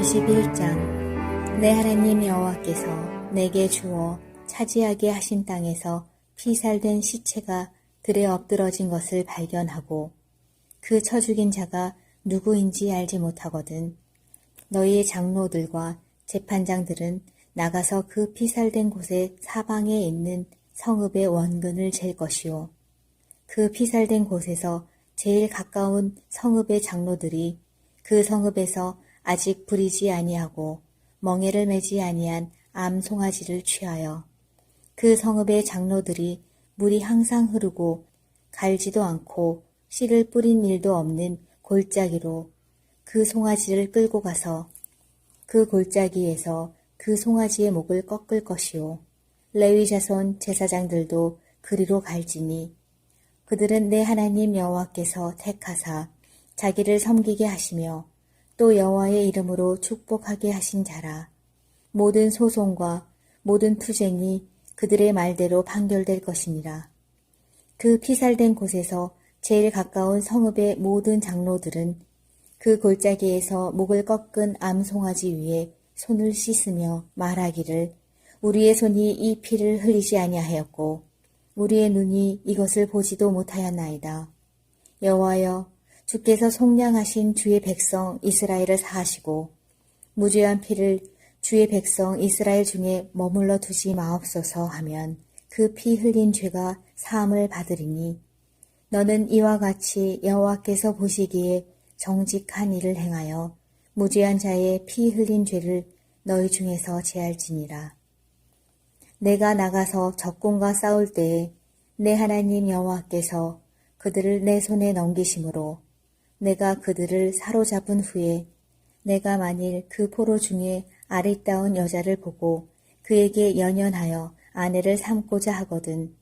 31장 내 하나님 여호와께서 내게 주어 차지하게 하신 땅에서 피살된 시체가 들에 엎드러진 것을 발견하고 그 쳐 죽인 자가 누구인지 알지 못하거든. 너희의 장로들과 재판장들은 나가서 그 피살된 곳의 사방에 있는 성읍의 원근을 잴 것이요. 그 피살된 곳에서 제일 가까운 성읍의 장로들이 그 성읍에서 아직 부리지 아니하고 멍에를 매지 아니한 암 송아지를 취하여 그 성읍의 장로들이 물이 항상 흐르고 갈지도 않고 씨를 뿌린 일도 없는 골짜기로 그 송아지를 끌고 가서 그 골짜기에서 그 송아지의 목을 꺾을 것이요. 레위 자손 제사장들도 그리로 갈지니 그들은 내 하나님 여호와께서 택하사 자기를 섬기게 하시며 또 여호와의 이름으로 축복하게 하신 자라. 모든 소송과 모든 투쟁이 그들의 말대로 판결될 것이니라. 그 피살된 곳에서 제일 가까운 성읍의 모든 장로들은 그 골짜기에서 목을 꺾은 암송아지 위에 손을 씻으며 말하기를 우리의 손이 이 피를 흘리지 아니하였고 우리의 눈이 이것을 보지도 못하였나이다. 여호와여, 주께서 속량하신 주의 백성 이스라엘을 사하시고 무죄한 피를 주의 백성 이스라엘 중에 머물러 두지 마옵소서 하면 그 피 흘린 죄가 사함을 받으리니 너는 이와 같이 여호와께서 보시기에 정직한 일을 행하여 무죄한 자의 피 흘린 죄를 너희 중에서 제할지니라. 내가 나가서 적군과 싸울 때에 내 하나님 여호와께서 그들을 내 손에 넘기심으로 내가 그들을 사로잡은 후에 내가 만일 그 포로 중에 아리따운 여자를 보고 그에게 연연하여 아내를 삼고자 하거든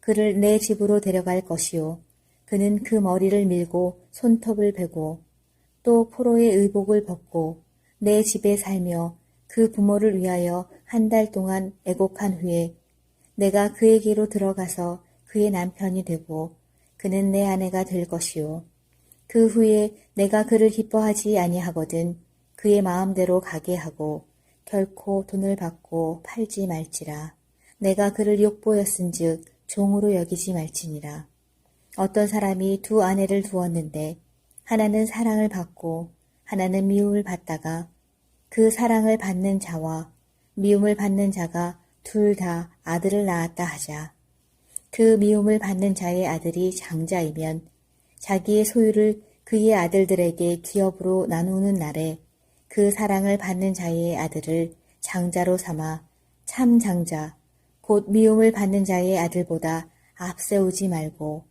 그를 내 집으로 데려갈 것이요 그는 그 머리를 밀고 손톱을 베고 또 포로의 의복을 벗고 내 집에 살며 그 부모를 위하여 한 달 동안 애곡한 후에 내가 그에게로 들어가서 그의 남편이 되고 그는 내 아내가 될 것이요 그 후에 내가 그를 기뻐하지 아니하거든 그의 마음대로 가게 하고 결코 돈을 받고 팔지 말지라. 내가 그를 욕보였은즉 종으로 여기지 말지니라. 어떤 사람이 두 아내를 두었는데 하나는 사랑을 받고 하나는 미움을 받다가 그 사랑을 받는 자와 미움을 받는 자가 둘 다 아들을 낳았다 하자. 그 미움을 받는 자의 아들이 장자이면 자기의 소유를 그의 아들들에게 기업으로 나누는 날에 그 사랑을 받는 자의 아들을 장자로 삼아 참 장자 곧 미움을 받는 자의 아들보다 앞세우지 말고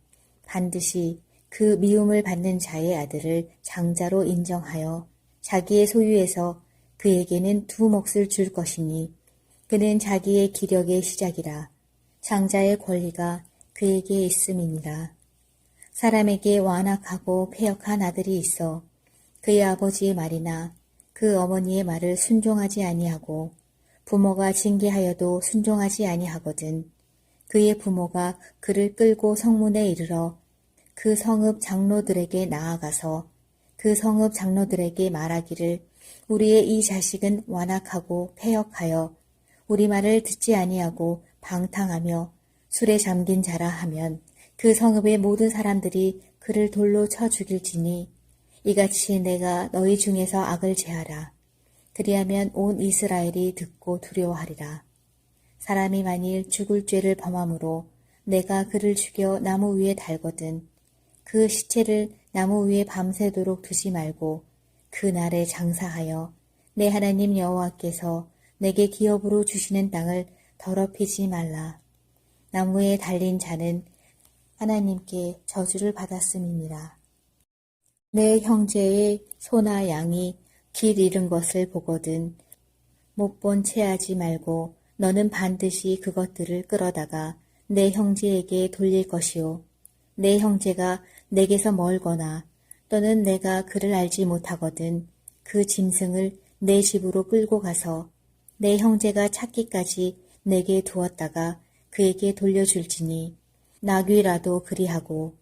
반드시 그 미움을 받는 자의 아들을 장자로 인정하여 자기의 소유에서 그에게는 두 몫을 줄 것이니 그는 자기의 기력의 시작이라. 장자의 권리가 그에게 있음이니라. 사람에게 완악하고 패역한 아들이 있어 그의 아버지의 말이나 그 어머니의 말을 순종하지 아니하고 부모가 징계하여도 순종하지 아니하거든 그의 부모가 그를 끌고 성문에 이르러 그 성읍 장로들에게 나아가서 그 성읍 장로들에게 말하기를 우리의 이 자식은 완악하고 패역하여 우리 말을 듣지 아니하고 방탕하며 술에 잠긴 자라 하면 그 성읍의 모든 사람들이 그를 돌로 쳐 죽일지니 이같이 내가 너희 중에서 악을 제하라. 그리하면 온 이스라엘이 듣고 두려워하리라. 사람이 만일 죽을 죄를 범함으로 내가 그를 죽여 나무 위에 달거든 그 시체를 나무 위에 밤새도록 두지 말고 그 날에 장사하여 내 하나님 여호와께서 내게 기업으로 주시는 땅을 더럽히지 말라. 나무에 달린 자는 하나님께 저주를 받았음이니라. 내 형제의 소나 양이 길 잃은 것을 보거든 못 본 채 하지 말고 너는 반드시 그것들을 끌어다가 내 형제에게 돌릴 것이요. 내 형제가 내게서 멀거나 또는 내가 그를 알지 못하거든 그 짐승을 내 집으로 끌고 가서 내 형제가 찾기까지 내게 두었다가 그에게 돌려줄지니 나귀라도 그리하고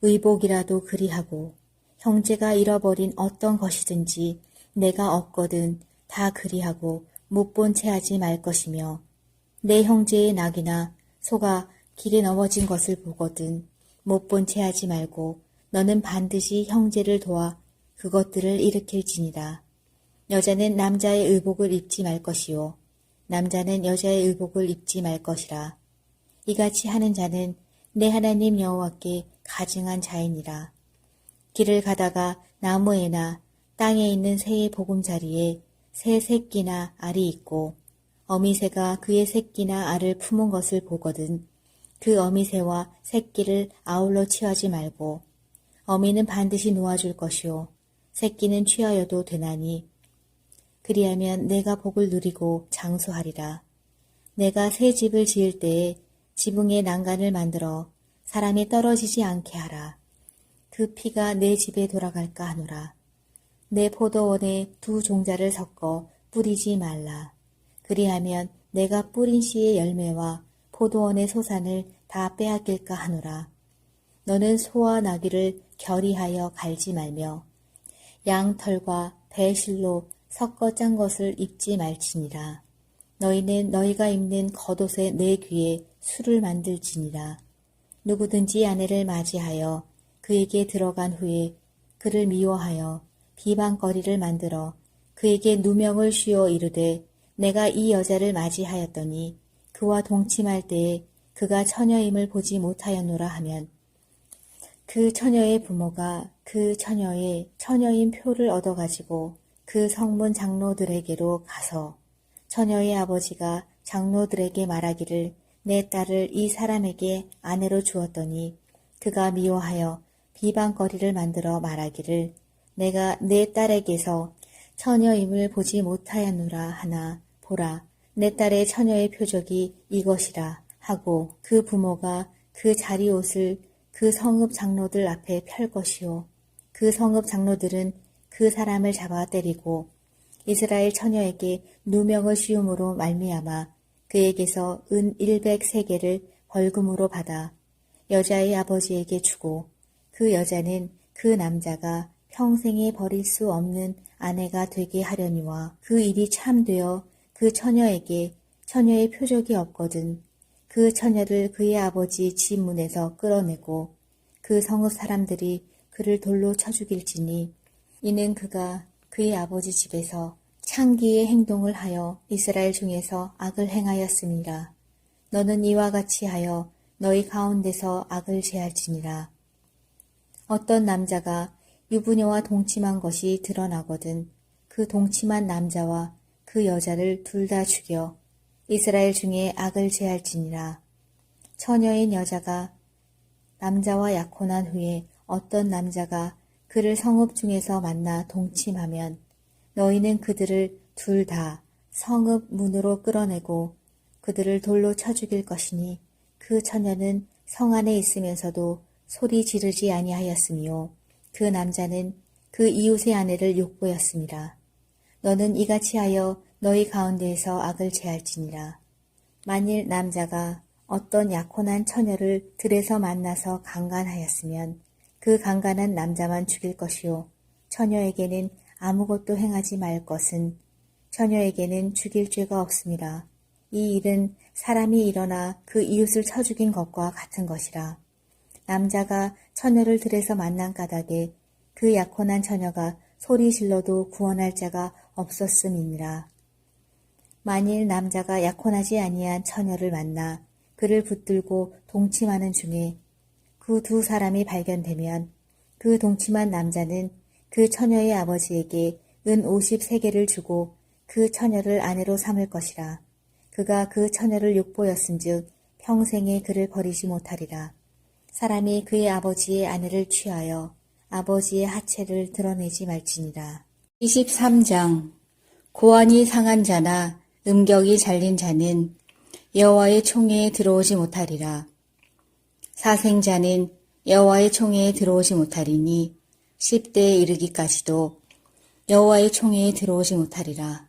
의복이라도 그리하고 형제가 잃어버린 어떤 것이든지 내가 얻거든 다 그리하고 못 본 채 하지 말 것이며 내 형제의 낙이나 소가 길에 넘어진 것을 보거든 못 본 채 하지 말고 너는 반드시 형제를 도와 그것들을 일으킬지니라. 여자는 남자의 의복을 입지 말 것이요 남자는 여자의 의복을 입지 말 것이라. 이같이 하는 자는 내 하나님 여호와께 가증한 자이니라. 길을 가다가 나무에나 땅에 있는 새의 보금자리에 새 새끼나 알이 있고 어미새가 그의 새끼나 알을 품은 것을 보거든 그 어미새와 새끼를 아울러 취하지 말고 어미는 반드시 놓아줄 것이요 새끼는 취하여도 되나니 그리하면 내가 복을 누리고 장수하리라. 내가 새 집을 지을 때에 지붕에 난간을 만들어 사람이 떨어지지 않게 하라. 그 피가 내 집에 돌아갈까 하노라. 내 포도원에 두 종자를 섞어 뿌리지 말라. 그리하면 내가 뿌린 씨의 열매와 포도원의 소산을 다 빼앗길까 하노라. 너는 소와 나귀를 결의하여 갈지 말며 양털과 배실로 섞어 짠 것을 입지 말지니라. 너희는 너희가 입는 겉옷의 내 귀에 술을 만들지니라. 누구든지 아내를 맞이하여 그에게 들어간 후에 그를 미워하여 비방거리를 만들어 그에게 누명을 씌워 이르되 내가 이 여자를 맞이하였더니 그와 동침할 때에 그가 처녀임을 보지 못하였노라 하면 그 처녀의 부모가 그 처녀의 처녀인 표를 얻어가지고 그 성문 장로들에게로 가서 처녀의 아버지가 장로들에게 말하기를 내 딸을 이 사람에게 아내로 주었더니 그가 미워하여 비방거리를 만들어 말하기를 내가 내 딸에게서 처녀임을 보지 못하였노라 하나 보라 내 딸의 처녀의 표적이 이것이라 하고 그 부모가 그 자리옷을 그 성읍 장로들 앞에 펼 것이요 그 성읍 장로들은 그 사람을 잡아 때리고 이스라엘 처녀에게 누명을 씌움으로 말미암아 그에게서 은 100세겔을 벌금으로 받아 여자의 아버지에게 주고 그 여자는 그 남자가 평생에 버릴 수 없는 아내가 되게 하려니와 그 일이 참되어 그 처녀에게 처녀의 표적이 없거든 그 처녀를 그의 아버지 집 문에서 끌어내고 그 성읍 사람들이 그를 돌로 쳐 죽일지니 이는 그가 그의 아버지 집에서 창기의 행동을 하여 이스라엘 중에서 악을 행하였음이라. 너는 이와 같이 하여 너희 가운데서 악을 제할지니라. 어떤 남자가 유부녀와 동침한 것이 드러나거든 그 동침한 남자와 그 여자를 둘 다 죽여 이스라엘 중에 악을 제할지니라. 처녀인 여자가 남자와 약혼한 후에 어떤 남자가 그를 성읍 중에서 만나 동침하면 너희는 그들을 둘 다 성읍 문으로 끌어내고 그들을 돌로 쳐 죽일 것이니 그 처녀는 성 안에 있으면서도 소리 지르지 아니하였으며 그 남자는 그 이웃의 아내를 욕보였습니다. 너는 이같이 하여 너희 가운데에서 악을 제할지니라. 만일 남자가 어떤 약혼한 처녀를 들에서 만나서 강간하였으면 그 강간한 남자만 죽일 것이요 처녀에게는 아무것도 행하지 말 것은 처녀에게는 죽일 죄가 없음이라. 이 일은 사람이 일어나 그 이웃을 쳐 죽인 것과 같은 것이라. 남자가 처녀를 들에서 만난 까닭에 그 약혼한 처녀가 소리 질러도 구원할 자가 없었음이니라. 만일 남자가 약혼하지 아니한 처녀를 만나 그를 붙들고 동침하는 중에 그 두 사람이 발견되면 그 동침한 남자는 그 처녀의 아버지에게 은 50세겔을 주고 그 처녀를 아내로 삼을 것이라. 그가 그 처녀를 욕보였은즉 평생에 그를 버리지 못하리라. 사람이 그의 아버지의 아내를 취하여 아버지의 하체를 드러내지 말지니라. 23장 고환이 상한 자나 음격이 잘린 자는 여호와의 총회에 들어오지 못하리라. 사생자는 여호와의 총회에 들어오지 못하리니 10대에 이르기까지도 여호와의 총회에 들어오지 못하리라.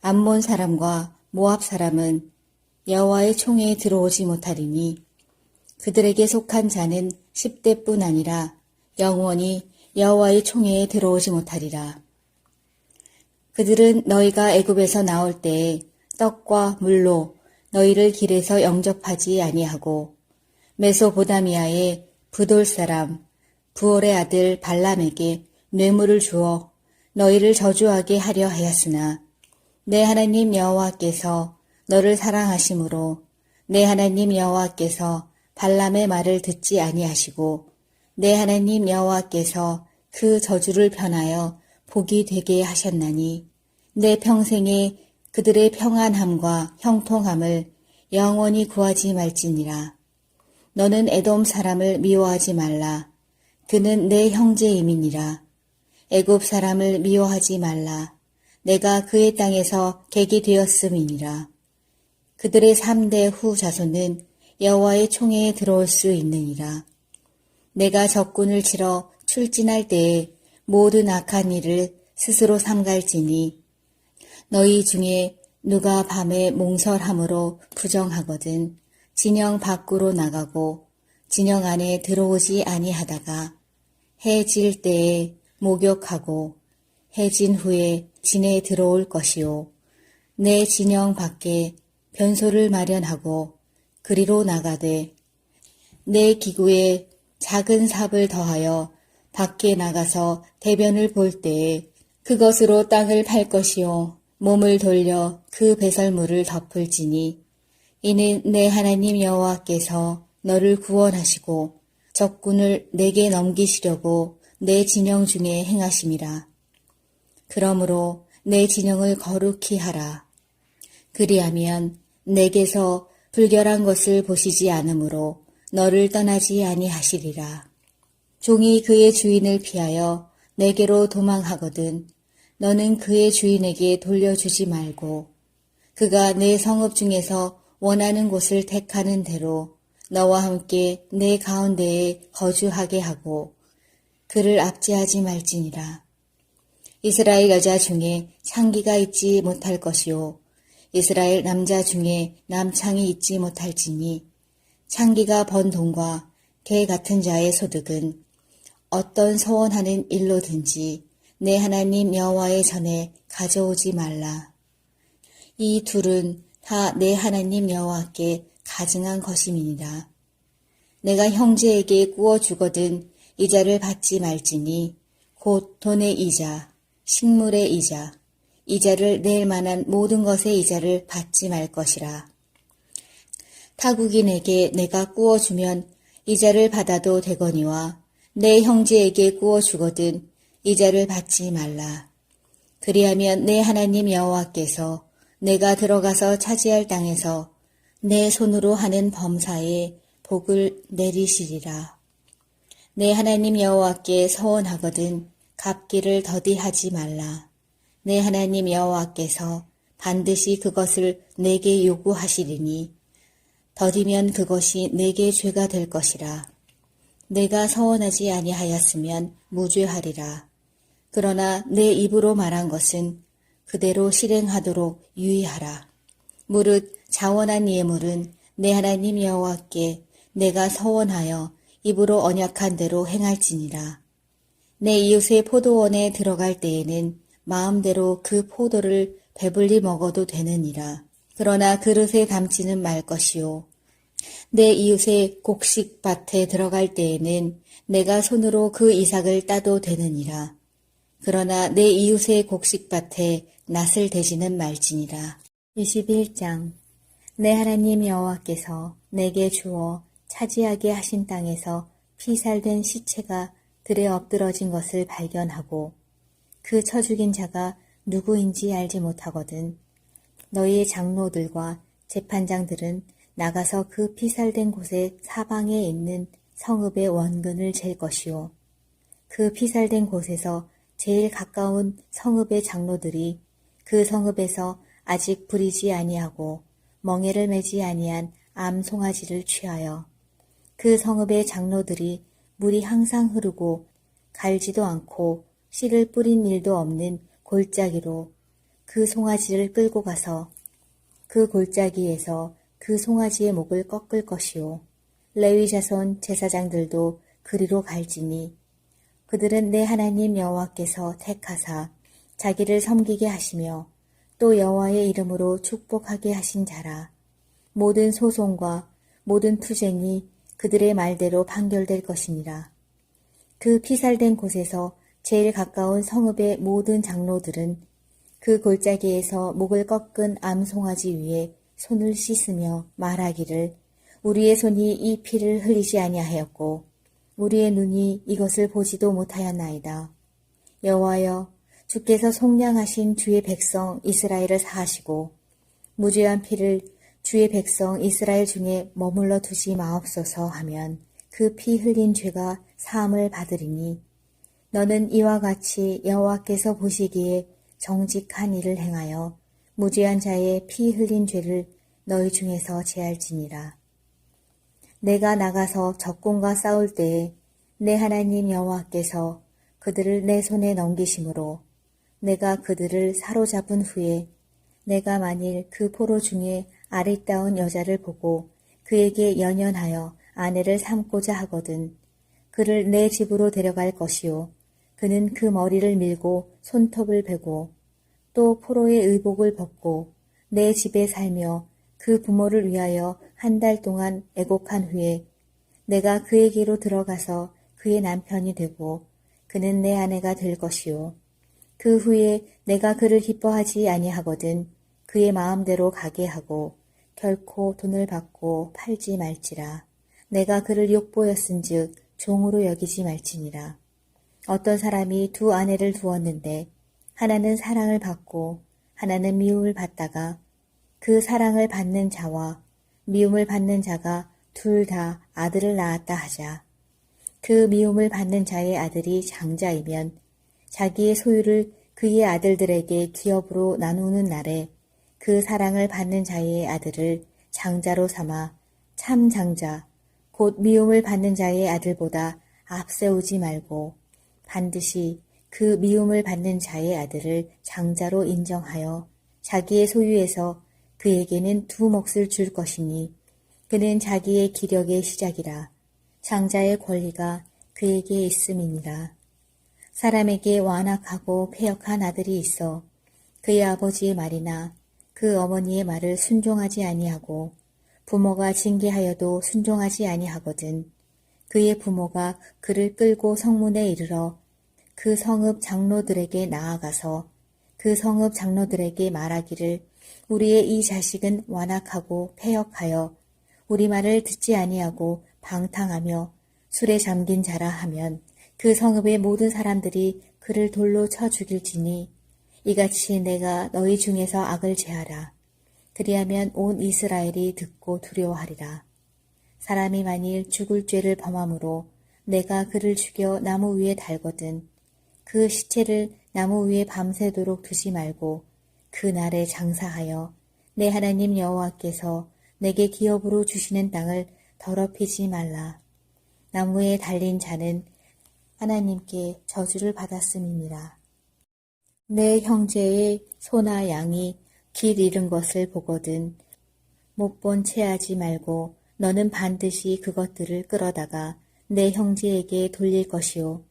암몬 사람과 모압 사람은 여호와의 총회에 들어오지 못하리니 그들에게 속한 자는 10대뿐 아니라 영원히 여호와의 총회에 들어오지 못하리라. 그들은 너희가 애굽에서 나올 때에 떡과 물로 너희를 길에서 영접하지 아니하고 메소보다미아의 브돌 사람 부올의 아들 발람에게 뇌물을 주어 너희를 저주하게 하려 하였으나 내 하나님 여호와께서 너를 사랑하심으로 내 하나님 여호와께서 발람의 말을 듣지 아니하시고 내 하나님 여호와께서 그 저주를 편하여 복이 되게 하셨나니 내 평생에 그들의 평안함과 형통함을 영원히 구하지 말지니라. 너는 에돔 사람을 미워하지 말라. 그는 내 형제임이니라. 애굽 사람을 미워하지 말라. 내가 그의 땅에서 객이 되었음이니라. 그들의 3대 후 자손은 여호와의 총회에 들어올 수 있느니라. 내가 적군을 치러 출진할 때에 모든 악한 일을 스스로 삼갈지니 너희 중에 누가 밤에 몽설함으로 부정하거든 진영 밖으로 나가고 진영 안에 들어오지 아니하다가 해 질 때에 목욕하고 해진 후에 진에 들어올 것이요 내 진영 밖에 변소를 마련하고 그리로 나가되 내 기구에 작은 삽을 더하여 밖에 나가서 대변을 볼 때에 그것으로 땅을 팔 것이요 몸을 돌려 그 배설물을 덮을지니 이는 내 하나님 여호와께서 너를 구원하시고 적군을 내게 넘기시려고 내 진영 중에 행하심이라. 그러므로 내 진영을 거룩히 하라. 그리하면 내게서 불결한 것을 보시지 않으므로 너를 떠나지 아니하시리라. 종이 그의 주인을 피하여 내게로 도망하거든 너는 그의 주인에게 돌려주지 말고 그가 내 성읍 중에서 원하는 곳을 택하는 대로 너와 함께 내 가운데에 거주하게 하고 그를 압제하지 말지니라. 이스라엘 여자 중에 창기가 있지 못할 것이요 이스라엘 남자 중에 남창이 있지 못할지니 창기가 번 돈과 개 같은 자의 소득은 어떤 소원하는 일로든지 내 하나님 여호와의 전에 가져오지 말라. 이 둘은 다 내 하나님 여호와께 가증한 것임이니라. 내가 형제에게 꾸어 주거든 이자를 받지 말지니 곧 돈의 이자, 식물의 이자, 이자를 낼 만한 모든 것의 이자를 받지 말 것이라. 타국인에게 내가 꾸어 주면 이자를 받아도 되거니와 내 형제에게 꾸어 주거든 이자를 받지 말라. 그리하면 내 하나님 여호와께서 내가 들어가서 차지할 땅에서 내 손으로 하는 범사에 복을 내리시리라. 내 하나님 여호와께 서원하거든 갚기를 더디하지 말라. 내 하나님 여호와께서 반드시 그것을 내게 요구하시리니 더디면 그것이 내게 죄가 될 것이라. 내가 서원하지 아니하였으면 무죄하리라. 그러나 내 입으로 말한 것은 그대로 실행하도록 유의하라. 무릇 자원한 예물은 내 하나님 여호와께 내가 서원하여 입으로 언약한 대로 행할지니라. 내 이웃의 포도원에 들어갈 때에는 마음대로 그 포도를 배불리 먹어도 되느니라. 그러나 그릇에 담지는 말 것이요. 내 이웃의 곡식밭에 들어갈 때에는 내가 손으로 그 이삭을 따도 되느니라. 그러나 내 이웃의 곡식밭에 낫을 대지는 말지니라. 21장 내 하나님 여호와께서 내게 주어 차지하게 하신 땅에서 피살된 시체가 들에 엎드러진 것을 발견하고 그 쳐 죽인 자가 누구인지 알지 못하거든 너희의 장로들과 재판장들은 나가서 그 피살된 곳의 사방에 있는 성읍의 원근을 잴 것이요. 그 피살된 곳에서 제일 가까운 성읍의 장로들이 그 성읍에서 아직 부리지 아니하고 멍에를 매지 아니한 암 송아지를 취하여 그 성읍의 장로들이 물이 항상 흐르고 갈지도 않고 씨를 뿌린 일도 없는 골짜기로 그 송아지를 끌고 가서 그 골짜기에서 그 송아지의 목을 꺾을 것이요. 레위 자손 제사장들도 그리로 갈지니 그들은 내 하나님 여호와께서 택하사 자기를 섬기게 하시며 또 여호와의 이름으로 축복하게 하신 자라. 모든 소송과 모든 투쟁이 그들의 말대로 판결될 것이니라. 그 피살된 곳에서 제일 가까운 성읍의 모든 장로들은 그 골짜기에서 목을 꺾은 암송아지 위에 손을 씻으며 말하기를 우리의 손이 이 피를 흘리지 아니하였고 우리의 눈이 이것을 보지도 못하였나이다. 여호와여, 주께서 속량하신 주의 백성 이스라엘을 사하시고 무죄한 피를 주의 백성 이스라엘 중에 머물러 두지 마옵소서 하면 그 피 흘린 죄가 사함을 받으리니 너는 이와 같이 여호와께서 보시기에 정직한 일을 행하여 무죄한 자의 피 흘린 죄를 너희 중에서 제할지니라. 내가 나가서 적군과 싸울 때에 내 하나님 여호와께서 그들을 내 손에 넘기심으로 내가 그들을 사로잡은 후에 내가 만일 그 포로 중에 아리따운 여자를 보고 그에게 연연하여 아내를 삼고자 하거든 그를 내 집으로 데려갈 것이요 그는 그 머리를 밀고 손톱을 베고 또 포로의 의복을 벗고 내 집에 살며 그 부모를 위하여 한 달 동안 애곡한 후에 내가 그에게로 들어가서 그의 남편이 되고 그는 내 아내가 될 것이요 그 후에 내가 그를 기뻐하지 아니하거든 그의 마음대로 가게 하고 결코 돈을 받고 팔지 말지라. 내가 그를 욕보였은즉 종으로 여기지 말지니라. 어떤 사람이 두 아내를 두었는데 하나는 사랑을 받고 하나는 미움을 받다가 그 사랑을 받는 자와 미움을 받는 자가 둘 다 아들을 낳았다 하자. 그 미움을 받는 자의 아들이 장자이면 자기의 소유를 그의 아들들에게 기업으로 나누는 날에 그 사랑을 받는 자의 아들을 장자로 삼아 참 장자, 곧 미움을 받는 자의 아들보다 앞세우지 말고 반드시 그 미움을 받는 자의 아들을 장자로 인정하여 자기의 소유에서 그에게는 두 몫을 줄 것이니 그는 자기의 기력의 시작이라. 장자의 권리가 그에게 있음이니라. 사람에게 완악하고 패역한 아들이 있어 그의 아버지의 말이나 그 어머니의 말을 순종하지 아니하고 부모가 징계하여도 순종하지 아니하거든 그의 부모가 그를 끌고 성문에 이르러 그 성읍 장로들에게 나아가서 그 성읍 장로들에게 말하기를 우리의 이 자식은 완악하고 패역하여 우리 말을 듣지 아니하고 방탕하며 술에 잠긴 자라 하면 그 성읍의 모든 사람들이 그를 돌로 쳐 죽일지니 이같이 내가 너희 중에서 악을 제하라. 그리하면 온 이스라엘이 듣고 두려워하리라. 사람이 만일 죽을 죄를 범함으로 내가 그를 죽여 나무 위에 달거든 그 시체를 나무 위에 밤새도록 두지 말고 그 날에 장사하여 내 하나님 여호와께서 내게 기업으로 주시는 땅을 더럽히지 말라. 나무에 달린 자는 하나님께 저주를 받았음이니라. 내 형제의 소나 양이 길 잃은 것을 보거든 못 본 채 하지 말고 너는 반드시 그것들을 끌어다가 내 형제에게 돌릴 것이요.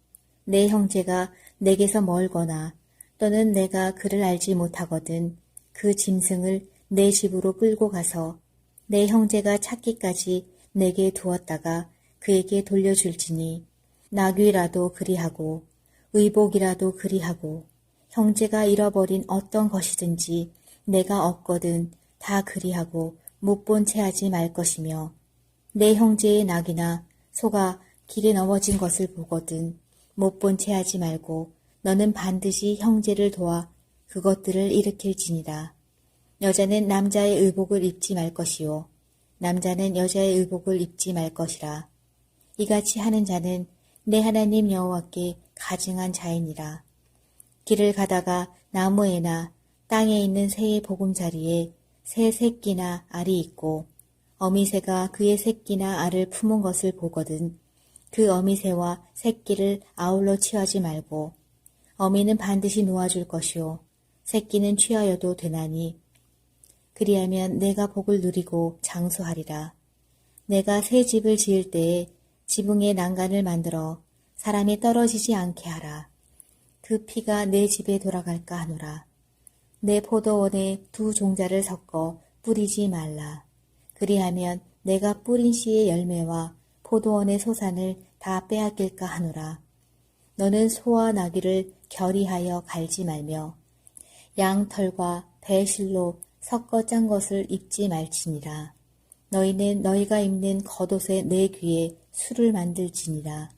내 형제가 내게서 멀거나 또는 내가 그를 알지 못하거든 그 짐승을 내 집으로 끌고 가서 내 형제가 찾기까지 내게 두었다가 그에게 돌려줄지니 나귀라도 그리하고 의복이라도 그리하고 형제가 잃어버린 어떤 것이든지 내가 얻거든 다 그리하고 못 본 채 하지 말 것이며 내 형제의 낙이나 소가 길에 넘어진 것을 보거든 못 본 채 하지 말고 너는 반드시 형제를 도와 그것들을 일으킬지니라. 여자는 남자의 의복을 입지 말 것이요 남자는 여자의 의복을 입지 말 것이라. 이같이 하는 자는 내 하나님 여호와께 가증한 자이니라. 길을 가다가 나무에나 땅에 있는 새의 보금자리에 새 새끼나 알이 있고 어미새가 그의 새끼나 알을 품은 것을 보거든 그 어미새와 새끼를 아울러 취하지 말고 어미는 반드시 놓아줄 것이요 새끼는 취하여도 되나니 그리하면 내가 복을 누리고 장수하리라. 내가 새 집을 지을 때에 지붕에 난간을 만들어 사람이 떨어지지 않게 하라. 그 피가 내 집에 돌아갈까 하노라. 내 포도원에 두 종자를 섞어 뿌리지 말라. 그리하면 내가 뿌린 씨의 열매와 포도원의 소산을 다 빼앗길까 하노라. 너는 소와 나귀를 결의하여 갈지 말며 양털과 배실로 섞어 짠 것을 입지 말지니라. 너희는 너희가 입는 겉옷의 내 귀에 술을 만들지니라.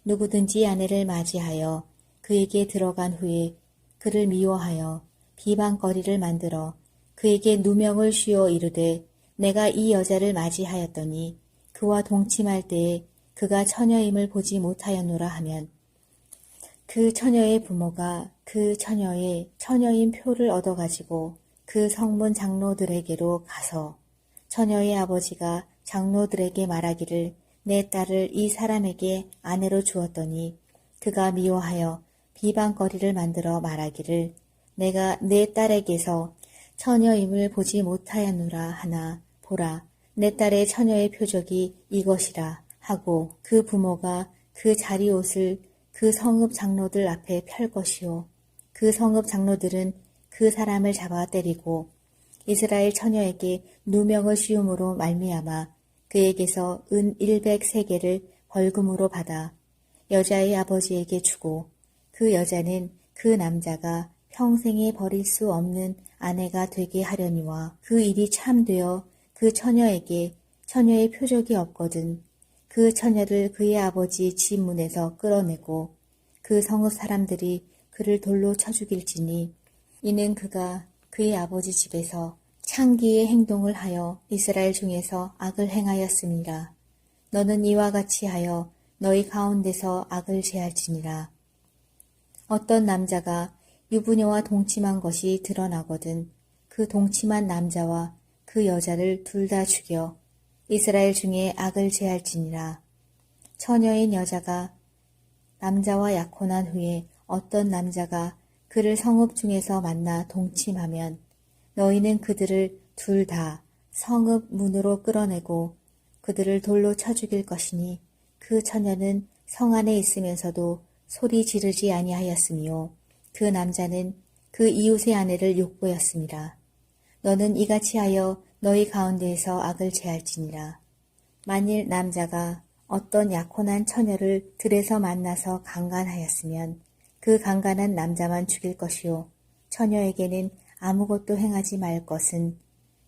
누구든지 아내를 맞이하여 그에게 들어간 후에 그를 미워하여 비방거리를 만들어 그에게 누명을 씌워 이르되 내가 이 여자를 맞이하였더니 그와 동침할 때에 그가 처녀임을 보지 못하였노라 하면 그 처녀의 부모가 그 처녀의 처녀인 표를 얻어가지고 그 성문 장로들에게로 가서 처녀의 아버지가 장로들에게 말하기를 내 딸을 이 사람에게 아내로 주었더니 그가 미워하여 비방거리를 만들어 말하기를 내가 내 딸에게서 처녀임을 보지 못하였노라 하나 보라 내 딸의 처녀의 표적이 이것이라 하고 그 부모가 그 자리옷을 그 성읍 장로들 앞에 펼 것이요 그 성읍 장로들은 그 사람을 잡아 때리고 이스라엘 처녀에게 누명을 씌움으로 말미암아 그에게서 은 100세겔을 벌금으로 받아 여자의 아버지에게 주고 그 여자는 그 남자가 평생에 버릴 수 없는 아내가 되게 하려니와 그 일이 참되어 그 처녀에게 처녀의 표적이 없거든 그 처녀를 그의 아버지 집 문에서 끌어내고 그 성읍 사람들이 그를 돌로 쳐 죽일지니 이는 그가 그의 아버지 집에서 창기의 행동을 하여 이스라엘 중에서 악을 행하였음이라. 너는 이와 같이 하여 너희 가운데서 악을 제할지니라. 어떤 남자가 유부녀와 동침한 것이 드러나거든 그 동침한 남자와 그 여자를 둘 다 죽여 이스라엘 중에 악을 제할지니라. 처녀인 여자가 남자와 약혼한 후에 어떤 남자가 그를 성읍 중에서 만나 동침하면 너희는 그들을 둘 다 성읍 문으로 끌어내고 그들을 돌로 쳐 죽일 것이니 그 처녀는 성 안에 있으면서도 소리 지르지 아니하였으며 그 남자는 그 이웃의 아내를 욕보였습니다. 너는 이같이 하여 너희 가운데에서 악을 제할지니라. 만일 남자가 어떤 약혼한 처녀를 들에서 만나서 강간하였으면 그 강간한 남자만 죽일 것이요 처녀에게는 아무것도 행하지 말 것은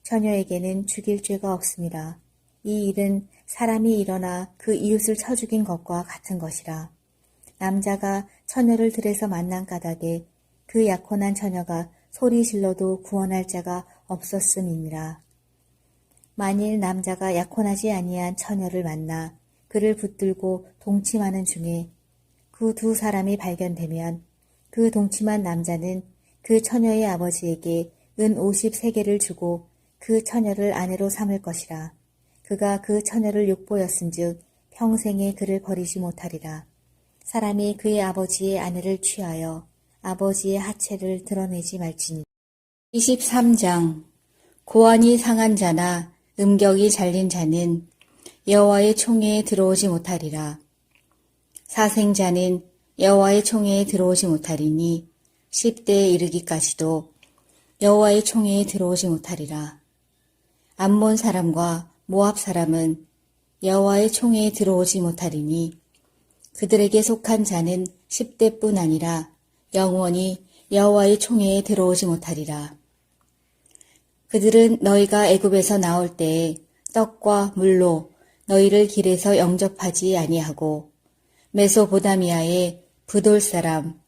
처녀에게는 죽일 죄가 없습니다. 이 일은 사람이 일어나 그 이웃을 쳐 죽인 것과 같은 것이라. 남자가 처녀를 들에서 만난 까닭에 그 약혼한 처녀가 소리 질러도 구원할 자가 없었음이니라. 만일 남자가 약혼하지 아니한 처녀를 만나 그를 붙들고 동침하는 중에 그 두 사람이 발견되면 그 동침한 남자는 그 처녀의 아버지에게 은 50세겔을 주고 그 처녀를 아내로 삼을 것이라. 그가 그 처녀를 욕보였은즉 평생에 그를 버리지 못하리라. 사람이 그의 아버지의 아내를 취하여 아버지의 하체를 드러내지 말지니. 23장 고환이 상한 자나 음격이 잘린 자는 여호와의 총회에 들어오지 못하리라. 사생자는 여호와의 총회에 들어오지 못하리니 10대에 이르기까지도 여호와의 총회에 들어오지 못하리라. 암몬 사람과 모압 사람은 여호와의 총회에 들어오지 못하리니 그들에게 속한 자는 10대뿐 아니라 영원히 여호와의 총회에 들어오지 못하리라. 그들은 너희가 애굽에서 나올 때에 떡과 물로 너희를 길에서 영접하지 아니하고 메소보다미아의 부돌 사람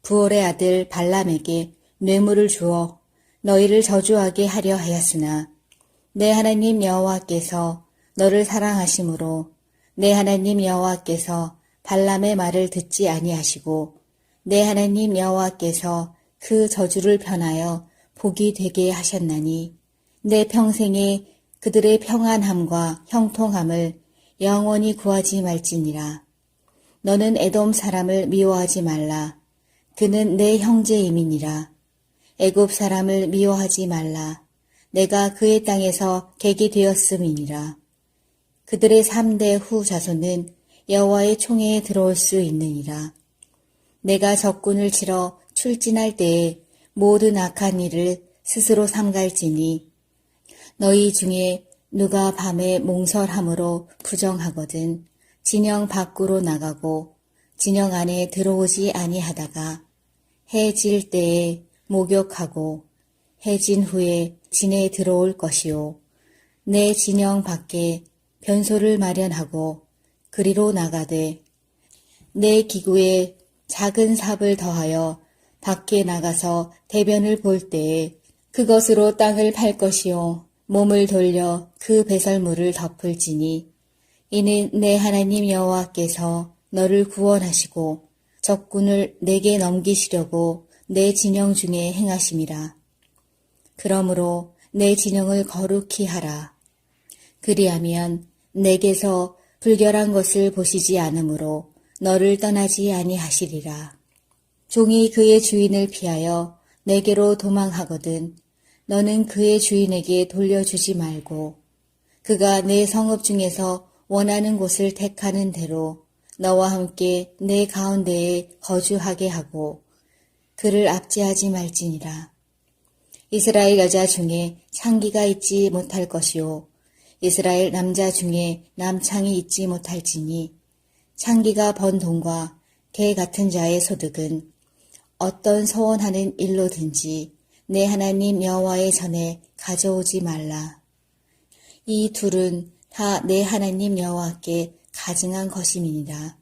부올의 아들 발람에게 뇌물을 주어 너희를 저주하게 하려 하였으나 내 하나님 여호와께서 너를 사랑하심으로 내 하나님 여호와께서 발람의 말을 듣지 아니하시고 내 하나님 여호와께서 그 저주를 편하여 복이 되게 하셨나니 내 평생에 그들의 평안함과 형통함을 영원히 구하지 말지니라. 너는 에돔 사람을 미워하지 말라. 그는 내 형제임이니라. 애굽 사람을 미워하지 말라. 내가 그의 땅에서 객이 되었음이니라. 그들의 3대 후 자손은 여호와의 총회에 들어올 수 있느니라. 내가 적군을 치러 출진할 때에 모든 악한 일을 스스로 삼갈지니 너희 중에 누가 밤에 몽설함으로 부정하거든 진영 밖으로 나가고 진영 안에 들어오지 아니하다가 해 질 때에 목욕하고 해 진 후에 진에 들어올 것이요 내 진영 밖에 변소를 마련하고 그리로 나가되 내 기구에 작은 삽을 더하여 밖에 나가서 대변을 볼 때에 그것으로 땅을 팔 것이요 몸을 돌려 그 배설물을 덮을지니 이는 내 하나님 여호와께서 너를 구원하시고 적군을 내게 넘기시려고 내 진영 중에 행하심이라. 그러므로 내 진영을 거룩히 하라. 그리하면 내게서 불결한 것을 보시지 않으므로 너를 떠나지 아니하시리라. 종이 그의 주인을 피하여 내게로 도망하거든 너는 그의 주인에게 돌려주지 말고 그가 내 성읍 중에서 원하는 곳을 택하는 대로 너와 함께 내 가운데에 거주하게 하고 그를 압제하지 말지니라. 이스라엘 여자 중에 창기가 있지 못할 것이요 이스라엘 남자 중에 남창이 있지 못할지니 창기가 번 돈과 개 같은 자의 소득은 어떤 서원하는 일로든지 내 하나님 여호와의 전에 가져오지 말라. 이 둘은 다 내 하나님 여호와께 가증한 것임이니라.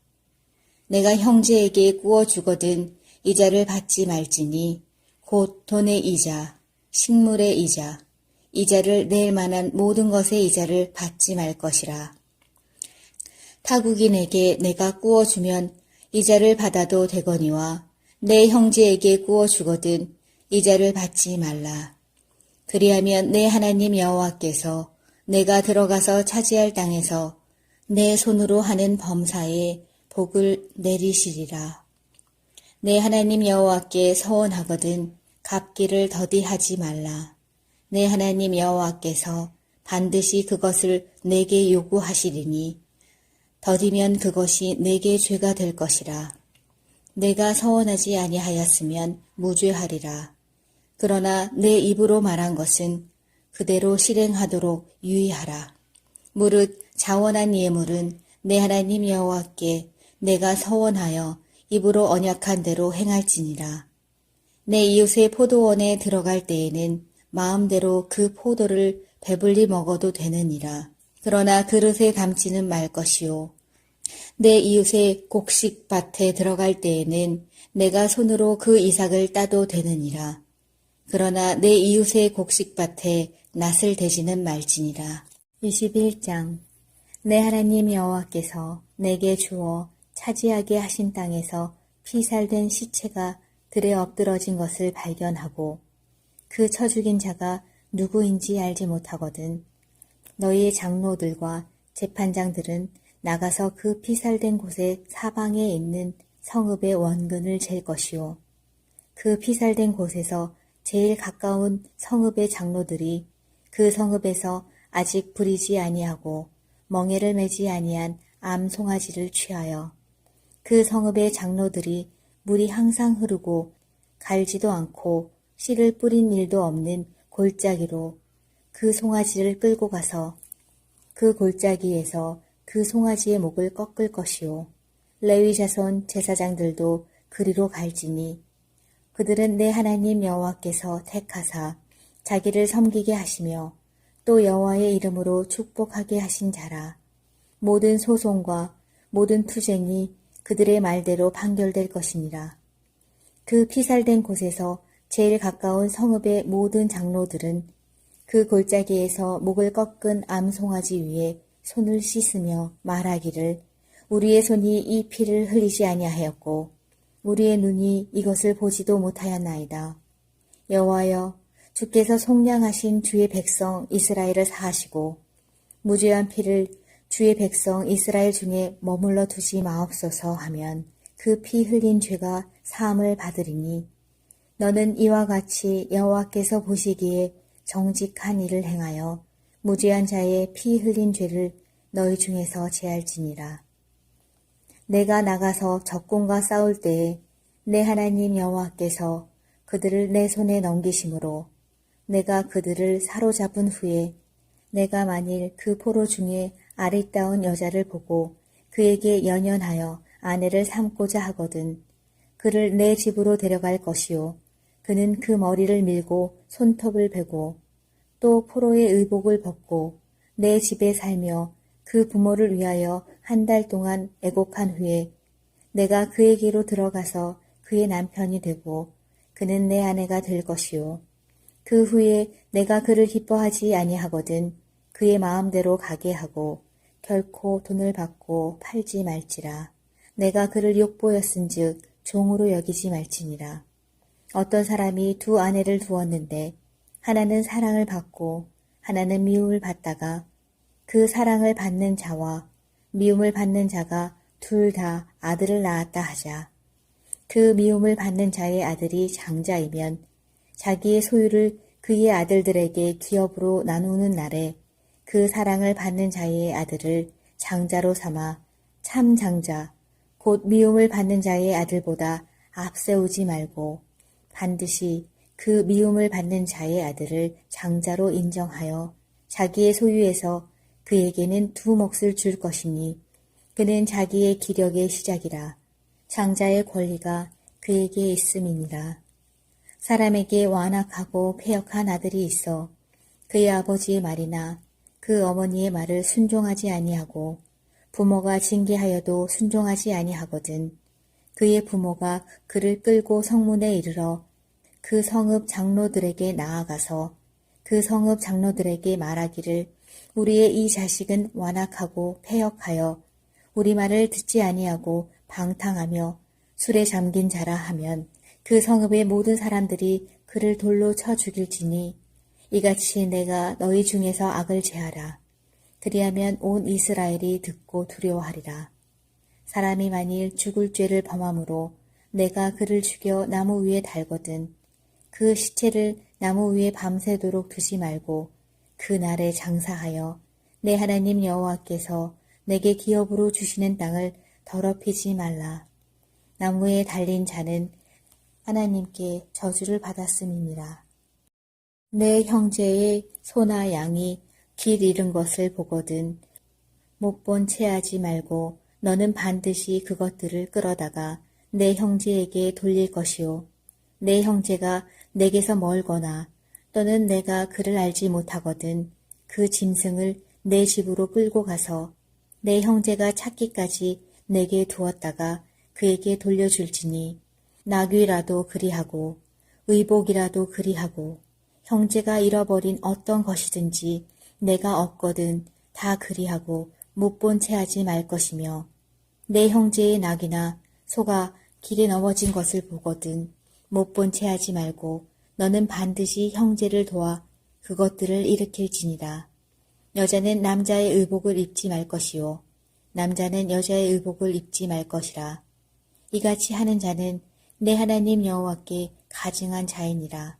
내가 형제에게 구워 주거든 이자를 받지 말지니 곧 돈의 이자, 식물의 이자, 이자를 낼 만한 모든 것의 이자를 받지 말 것이라. 타국인에게 내가 구워 주면 이자를 받아도 되거니와 내 형제에게 구워 주거든 이자를 받지 말라. 그리하면 내 하나님 여호와께서 내가 들어가서 차지할 땅에서 내 손으로 하는 범사에 복을 내리시리라. 내 하나님 여호와께 서원하거든 갚기를 더디하지 말라. 내 하나님 여호와께서 반드시 그것을 내게 요구하시리니 더디면 그것이 내게 죄가 될 것이라. 내가 서원하지 아니하였으면 무죄하리라. 그러나 내 입으로 말한 것은 그대로 실행하도록 유의하라. 무릇 자원한 예물은 내 하나님 여호와께 내가 서원하여 입으로 언약한 대로 행할지니라. 내 이웃의 포도원에 들어갈 때에는 마음대로 그 포도를 배불리 먹어도 되느니라. 그러나 그릇에 담지는 말 것이요. 내 이웃의 곡식밭에 들어갈 때에는 내가 손으로 그 이삭을 따도 되느니라. 그러나 내 이웃의 곡식밭에 낫을 대지는 말지니라. 21장 내 하나님 여호와께서 내게 주어 차지하게 하신 땅에서 피살된 시체가 들에 엎드러진 것을 발견하고 그 쳐 죽인 자가 누구인지 알지 못하거든 너희의 장로들과 재판장들은 나가서 그 피살된 곳의 사방에 있는 성읍의 원근을 잴 것이요. 그 피살된 곳에서 제일 가까운 성읍의 장로들이 그 성읍에서 아직 부리지 아니하고 멍에를 매지 아니한 암 송아지를 취하여 그 성읍의 장로들이 물이 항상 흐르고 갈지도 않고 씨를 뿌린 일도 없는 골짜기로 그 송아지를 끌고 가서 그 골짜기에서 그 송아지의 목을 꺾을 것이요. 레위 자손 제사장들도 그리로 갈지니 그들은 내 하나님 여호와께서 택하사 자기를 섬기게 하시며 또 여호와의 이름으로 축복하게 하신 자라. 모든 소송과 모든 투쟁이 그들의 말대로 판결될 것이니라. 그 피살된 곳에서 제일 가까운 성읍의 모든 장로들은 그 골짜기에서 목을 꺾은 암송아지 위에 손을 씻으며 말하기를 우리의 손이 이 피를 흘리지 아니하였고 우리의 눈이 이것을 보지도 못하였나이다. 여호와여 주께서 속량하신 주의 백성 이스라엘을 사하시고 무죄한 피를 주의 백성 이스라엘 중에 머물러 두지 마옵소서 하면 그 피 흘린 죄가 사함을 받으리니 너는 이와 같이 여호와께서 보시기에 정직한 일을 행하여 무죄한 자의 피 흘린 죄를 너희 중에서 제할지니라. 내가 나가서 적군과 싸울 때에 내 하나님 여호와께서 그들을 내 손에 넘기심으로 내가 그들을 사로잡은 후에 내가 만일 그 포로 중에 아리따운 여자를 보고 그에게 연연하여 아내를 삼고자 하거든 그를 내 집으로 데려갈 것이요 그는 그 머리를 밀고 손톱을 베고 또 포로의 의복을 벗고 내 집에 살며 그 부모를 위하여 한 달 동안 애곡한 후에 내가 그에게로 들어가서 그의 남편이 되고 그는 내 아내가 될 것이요 그 후에 내가 그를 기뻐하지 아니하거든 그의 마음대로 가게 하고 결코 돈을 받고 팔지 말지라 내가 그를 욕보였은즉 종으로 여기지 말지니라 어떤 사람이 두 아내를 두었는데 하나는 사랑을 받고 하나는 미움을 받다가 그 사랑을 받는 자와 미움을 받는 자가 둘 다 아들을 낳았다 하자. 그 미움을 받는 자의 아들이 장자이면 자기의 소유를 그의 아들들에게 기업으로 나누는 날에 그 사랑을 받는 자의 아들을 장자로 삼아 참 장자, 곧 미움을 받는 자의 아들보다 앞세우지 말고 반드시 그 미움을 받는 자의 아들을 장자로 인정하여 자기의 소유에서 그에게는 두 몫을 줄 것이니 그는 자기의 기력의 시작이라 장자의 권리가 그에게 있음이니라. 사람에게 완악하고 패역한 아들이 있어 그의 아버지의 말이나 그 어머니의 말을 순종하지 아니하고 부모가 징계하여도 순종하지 아니하거든 그의 부모가 그를 끌고 성문에 이르러 그 성읍 장로들에게 나아가서 그 성읍 장로들에게 말하기를 우리의 이 자식은 완악하고 패역하여 우리 말을 듣지 아니하고 방탕하며 술에 잠긴 자라 하면 그 성읍의 모든 사람들이 그를 돌로 쳐 죽일지니 이같이 내가 너희 중에서 악을 제하라. 그리하면 온 이스라엘이 듣고 두려워하리라. 사람이 만일 죽을 죄를 범함으로 내가 그를 죽여 나무 위에 달거든 그 시체를 나무 위에 밤새도록 두지 말고 그 날에 장사하여 내 하나님 여호와께서 내게 기업으로 주시는 땅을 더럽히지 말라. 나무에 달린 자는 하나님께 저주를 받았음이니라. 내 형제의 소나 양이 길 잃은 것을 보거든 못 본 채 하지 말고 너는 반드시 그것들을 끌어다가 내 형제에게 돌릴 것이요. 내 형제가 내게서 멀거나 또는 내가 그를 알지 못하거든 그 짐승을 내 집으로 끌고 가서 내 형제가 찾기까지 내게 두었다가 그에게 돌려줄지니 나귀라도 그리하고 의복이라도 그리하고 형제가 잃어버린 어떤 것이든지 내가 얻거든 다 그리하고 못 본 채 하지 말 것이며 내 형제의 낙이나 소가 길에 넘어진 것을 보거든 못 본 채 하지 말고 너는 반드시 형제를 도와 그것들을 일으킬지니라. 여자는 남자의 의복을 입지 말 것이요 남자는 여자의 의복을 입지 말 것이라. 이같이 하는 자는 내 하나님 여호와께 가증한 자이니라.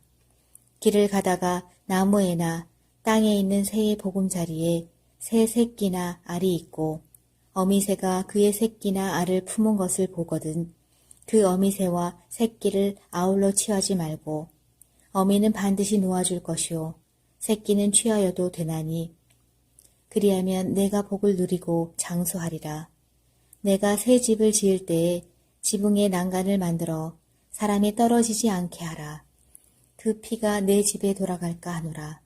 길을 가다가 나무에나 땅에 있는 새의 보금자리에 새 새끼나 알이 있고 어미새가 그의 새끼나 알을 품은 것을 보거든 그 어미새와 새끼를 아울러 취하지 말고 어미는 반드시 놓아줄 것이요 새끼는 취하여도 되나니 그리하면 내가 복을 누리고 장수하리라. 내가 새 집을 지을 때에 지붕에 난간을 만들어 사람이 떨어지지 않게 하라. 그 피가 내 집에 돌아갈까 하노라.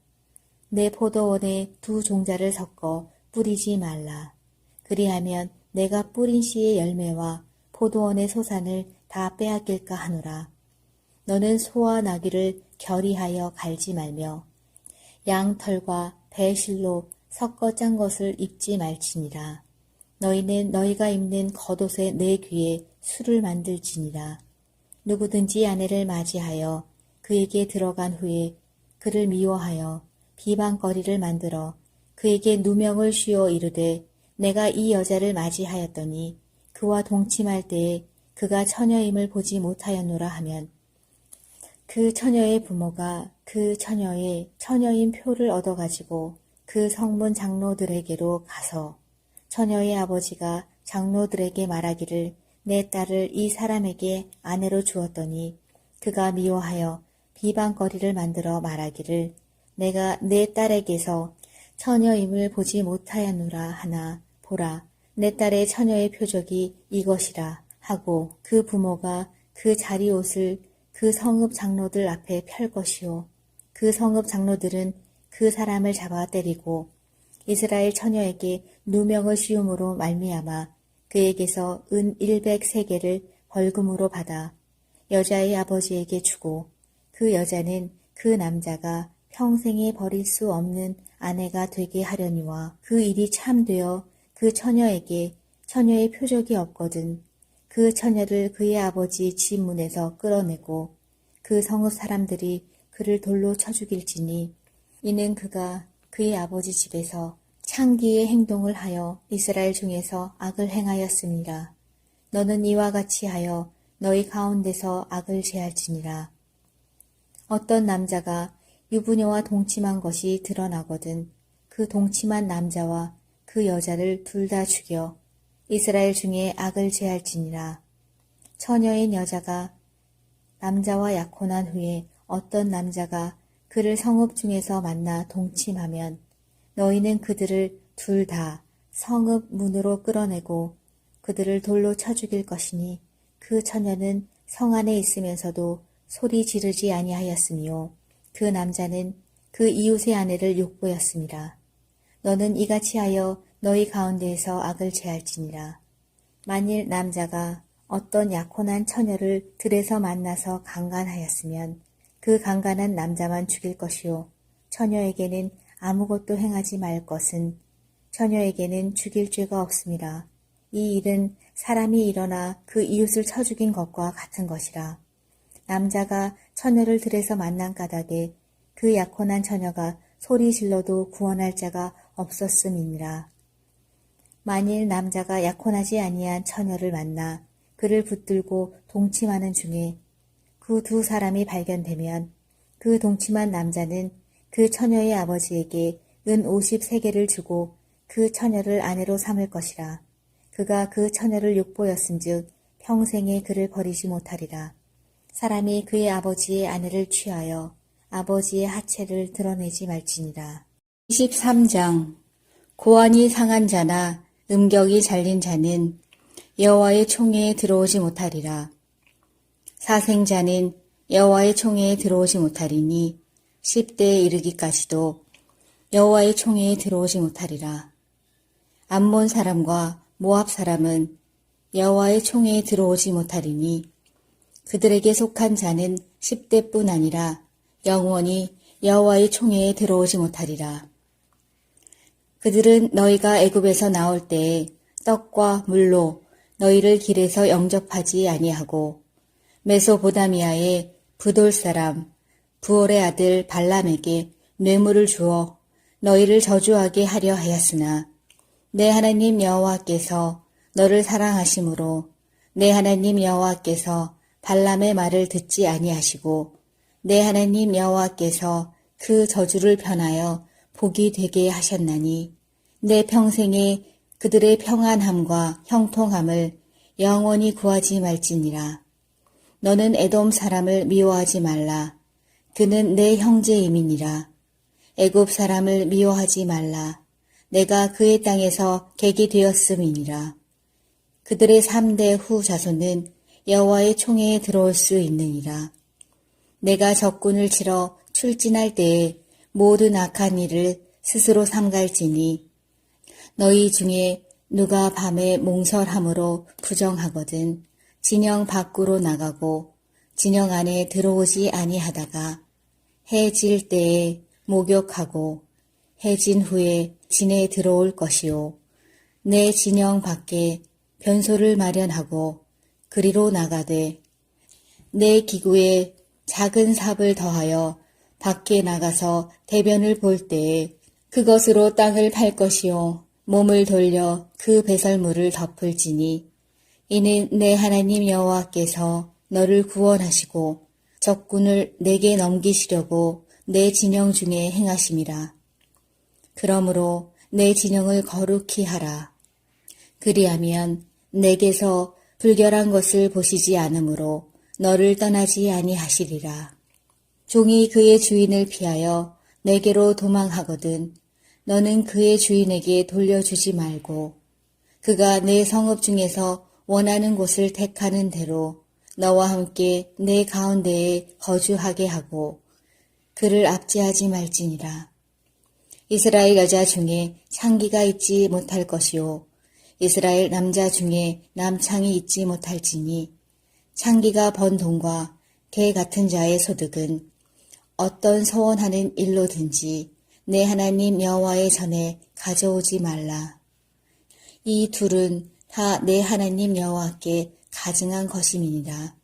내 포도원에 두 종자를 섞어 뿌리지 말라. 그리하면 내가 뿌린 씨의 열매와 포도원의 소산을 다 빼앗길까 하노라. 너는 소와 나귀를 결의하여 갈지 말며 양털과 배실로 섞어 짠 것을 입지 말지니라. 너희는 너희가 입는 겉옷의 내 귀에 술을 만들지니라. 누구든지 아내를 맞이하여 그에게 들어간 후에 그를 미워하여 비방거리를 만들어 그에게 누명을 씌워 이르되 내가 이 여자를 맞이하였더니 그와 동침할 때에 그가 처녀임을 보지 못하였노라 하면 그 처녀의 부모가 그 처녀의 처녀인 표를 얻어가지고 그 성문 장로들에게로 가서 처녀의 아버지가 장로들에게 말하기를 내 딸을 이 사람에게 아내로 주었더니 그가 미워하여 비방거리를 만들어 말하기를 내가 내 딸에게서 처녀임을 보지 못하였노라 하나 보라 내 딸의 처녀의 표적이 이것이라 하고 그 부모가 그 자리옷을 그 성읍 장로들 앞에 펼 것이요 그 성읍 장로들은 그 사람을 잡아 때리고 이스라엘 처녀에게 누명을 씌움으로 말미암아 그에게서 은 100세겔을 벌금으로 받아 여자의 아버지에게 주고 그 여자는 그 남자가 평생에 버릴 수 없는 아내가 되게 하려니와 그 일이 참되어 그 처녀에게 처녀의 표적이 없거든 그 처녀를 그의 아버지 집 문에서 끌어내고 그 성읍 사람들이 그를 돌로 쳐 죽일지니 이는 그가 그의 아버지 집에서 창기의 행동을 하여 이스라엘 중에서 악을 행하였습니다. 너는 이와 같이 하여 너희 가운데서 악을 제할지니라. 어떤 남자가 유부녀와 동침한 것이 드러나거든 그 동침한 남자와 그 여자를 둘 다 죽여 이스라엘 중에 악을 제할지니라. 처녀인 여자가 남자와 약혼한 후에 어떤 남자가 그를 성읍 중에서 만나 동침하면 너희는 그들을 둘 다 성읍 문으로 끌어내고 그들을 돌로 쳐 죽일 것이니 그 처녀는 성 안에 있으면서도 소리 지르지 아니하였으며 그 남자는 그 이웃의 아내를 욕보였습니다. 너는 이같이 하여 너희 가운데에서 악을 제할지니라. 만일 남자가 어떤 약혼한 처녀를 들에서 만나서 강간하였으면 그 강간한 남자만 죽일 것이요 처녀에게는 아무것도 행하지 말 것은 처녀에게는 죽일 죄가 없습니다. 이 일은 사람이 일어나 그 이웃을 쳐 죽인 것과 같은 것이라. 남자가 처녀를 들에서 만난 까닭에 그 약혼한 처녀가 소리 질러도 구원할 자가 없었음이니라. 만일 남자가 약혼하지 아니한 처녀를 만나 그를 붙들고 동침하는 중에 그 두 사람이 발견되면 그 동침한 남자는 그 처녀의 아버지에게 은 50세겔을 주고 그 처녀를 아내로 삼을 것이라. 그가 그 처녀를 욕보였은즉 평생에 그를 버리지 못하리라. 사람이 그의 아버지의 아내를 취하여 아버지의 하체를 드러내지 말지니라. 23장 고환이 상한 자나 음격이 잘린 자는 여호와의 총회에 들어오지 못하리라. 사생자는 여호와의 총회에 들어오지 못하리니 10대에 이르기까지도 여호와의 총회에 들어오지 못하리라. 암몬 사람과 모압 사람은 여호와의 총회에 들어오지 못하리니 그들에게 속한 자는 10대뿐 아니라 영원히 여호와의 총회에 들어오지 못하리라. 그들은 너희가 애굽에서 나올 때에 떡과 물로 너희를 길에서 영접하지 아니하고 메소보다미아의 부돌 사람 부올의 아들 발람에게 뇌물을 주어 너희를 저주하게 하려 하였으나 내 하나님 여호와께서 너를 사랑하심으로 내 하나님 여호와께서 발람의 말을 듣지 아니하시고 내 하나님 여호와께서 그 저주를 편하여 복이 되게 하셨나니 내 평생에 그들의 평안함과 형통함을 영원히 구하지 말지니라. 너는 에돔 사람을 미워하지 말라. 그는 내 형제임이니라. 애굽 사람을 미워하지 말라. 내가 그의 땅에서 객이 되었음이니라. 그들의 3대 후 자손은 여호와의 총회에 들어올 수 있느니라. 내가 적군을 치러 출진할 때에 모든 악한 일을 스스로 삼갈지니 너희 중에 누가 밤에 몽설함으로 부정하거든 진영 밖으로 나가고 진영 안에 들어오지 아니하다가 해 질 때에 목욕하고 해 진 후에 진에 들어올 것이요 내 진영 밖에 변소를 마련하고 그리로 나가되 내 기구에 작은 삽을 더하여 밖에 나가서 대변을 볼 때에 그것으로 땅을 팔 것이요 몸을 돌려 그 배설물을 덮을지니 이는 내 하나님 여호와께서 너를 구원하시고 적군을 내게 넘기시려고 내 진영 중에 행하심이라. 그러므로 내 진영을 거룩히 하라. 그리하면 내게서 불결한 것을 보시지 않으므로 너를 떠나지 아니하시리라. 종이 그의 주인을 피하여 내게로 도망하거든 너는 그의 주인에게 돌려주지 말고 그가 내 성읍 중에서 원하는 곳을 택하는 대로 너와 함께 내 가운데에 거주하게 하고 그를 압제하지 말지니라. 이스라엘 여자 중에 창기가 있지 못할 것이요 이스라엘 남자 중에 남창이 있지 못할지니 창기가 번 돈과 개 같은 자의 소득은 어떤 서원하는 일로든지 내 하나님 여호와의 전에 가져오지 말라. 이 둘은 다 내 하나님 여호와께 가증한 것임이니라.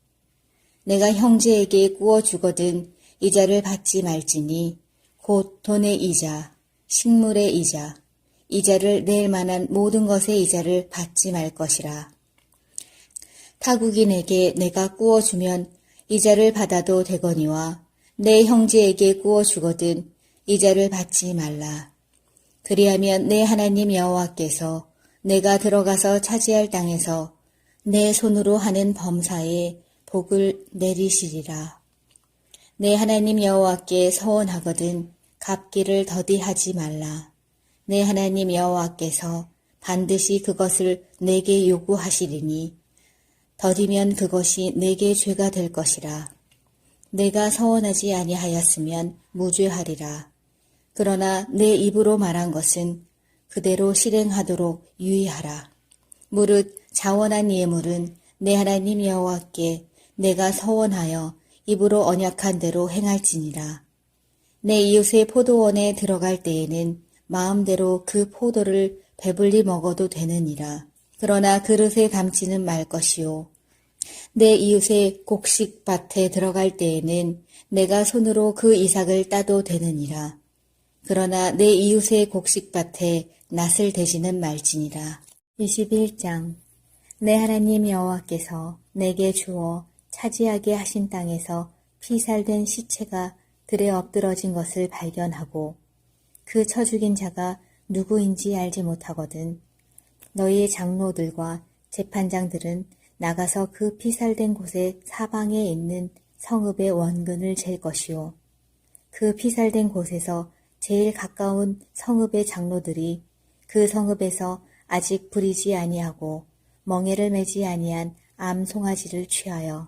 내가 형제에게 꾸어 주거든 이자를 받지 말지니 곧 돈의 이자, 식물의 이자, 이자를 낼 만한 모든 것의 이자를 받지 말 것이라. 타국인에게 내가 꾸어 주면 이자를 받아도 되거니와 내 형제에게 꾸어 주거든 이자를 받지 말라. 그리하면 내 하나님 여호와께서 내가 들어가서 차지할 땅에서 내 손으로 하는 범사에 복을 내리시리라. 내 하나님 여호와께 서원하거든 갚기를 더디하지 말라. 내 하나님 여호와께서 반드시 그것을 내게 요구하시리니 더디면 그것이 내게 죄가 될 것이라. 내가 서원하지 아니하였으면 무죄하리라. 그러나 내 입으로 말한 것은 그대로 실행하도록 유의하라. 무릇 자원한 예물은 내 하나님 여호와께 내가 서원하여 입으로 언약한 대로 행할지니라. 내 이웃의 포도원에 들어갈 때에는 마음대로 그 포도를 배불리 먹어도 되느니라. 그러나 그릇에 담지는 말 것이요. 내 이웃의 곡식밭에 들어갈 때에는 내가 손으로 그 이삭을 따도 되느니라. 그러나 내 이웃의 곡식밭에 낫을 대지는 말지니라. 21장 내 하나님 여호와께서 내게 주어 차지하게 하신 땅에서 피살된 시체가 들에 엎드러진 것을 발견하고 그 쳐 죽인 자가 누구인지 알지 못하거든 너희의 장로들과 재판장들은 나가서 그 피살된 곳의 사방에 있는 성읍의 원근을 잴 것이요. 그 피살된 곳에서 제일 가까운 성읍의 장로들이 그 성읍에서 아직 부리지 아니하고 멍에를 매지 아니한 암 송아지를 취하여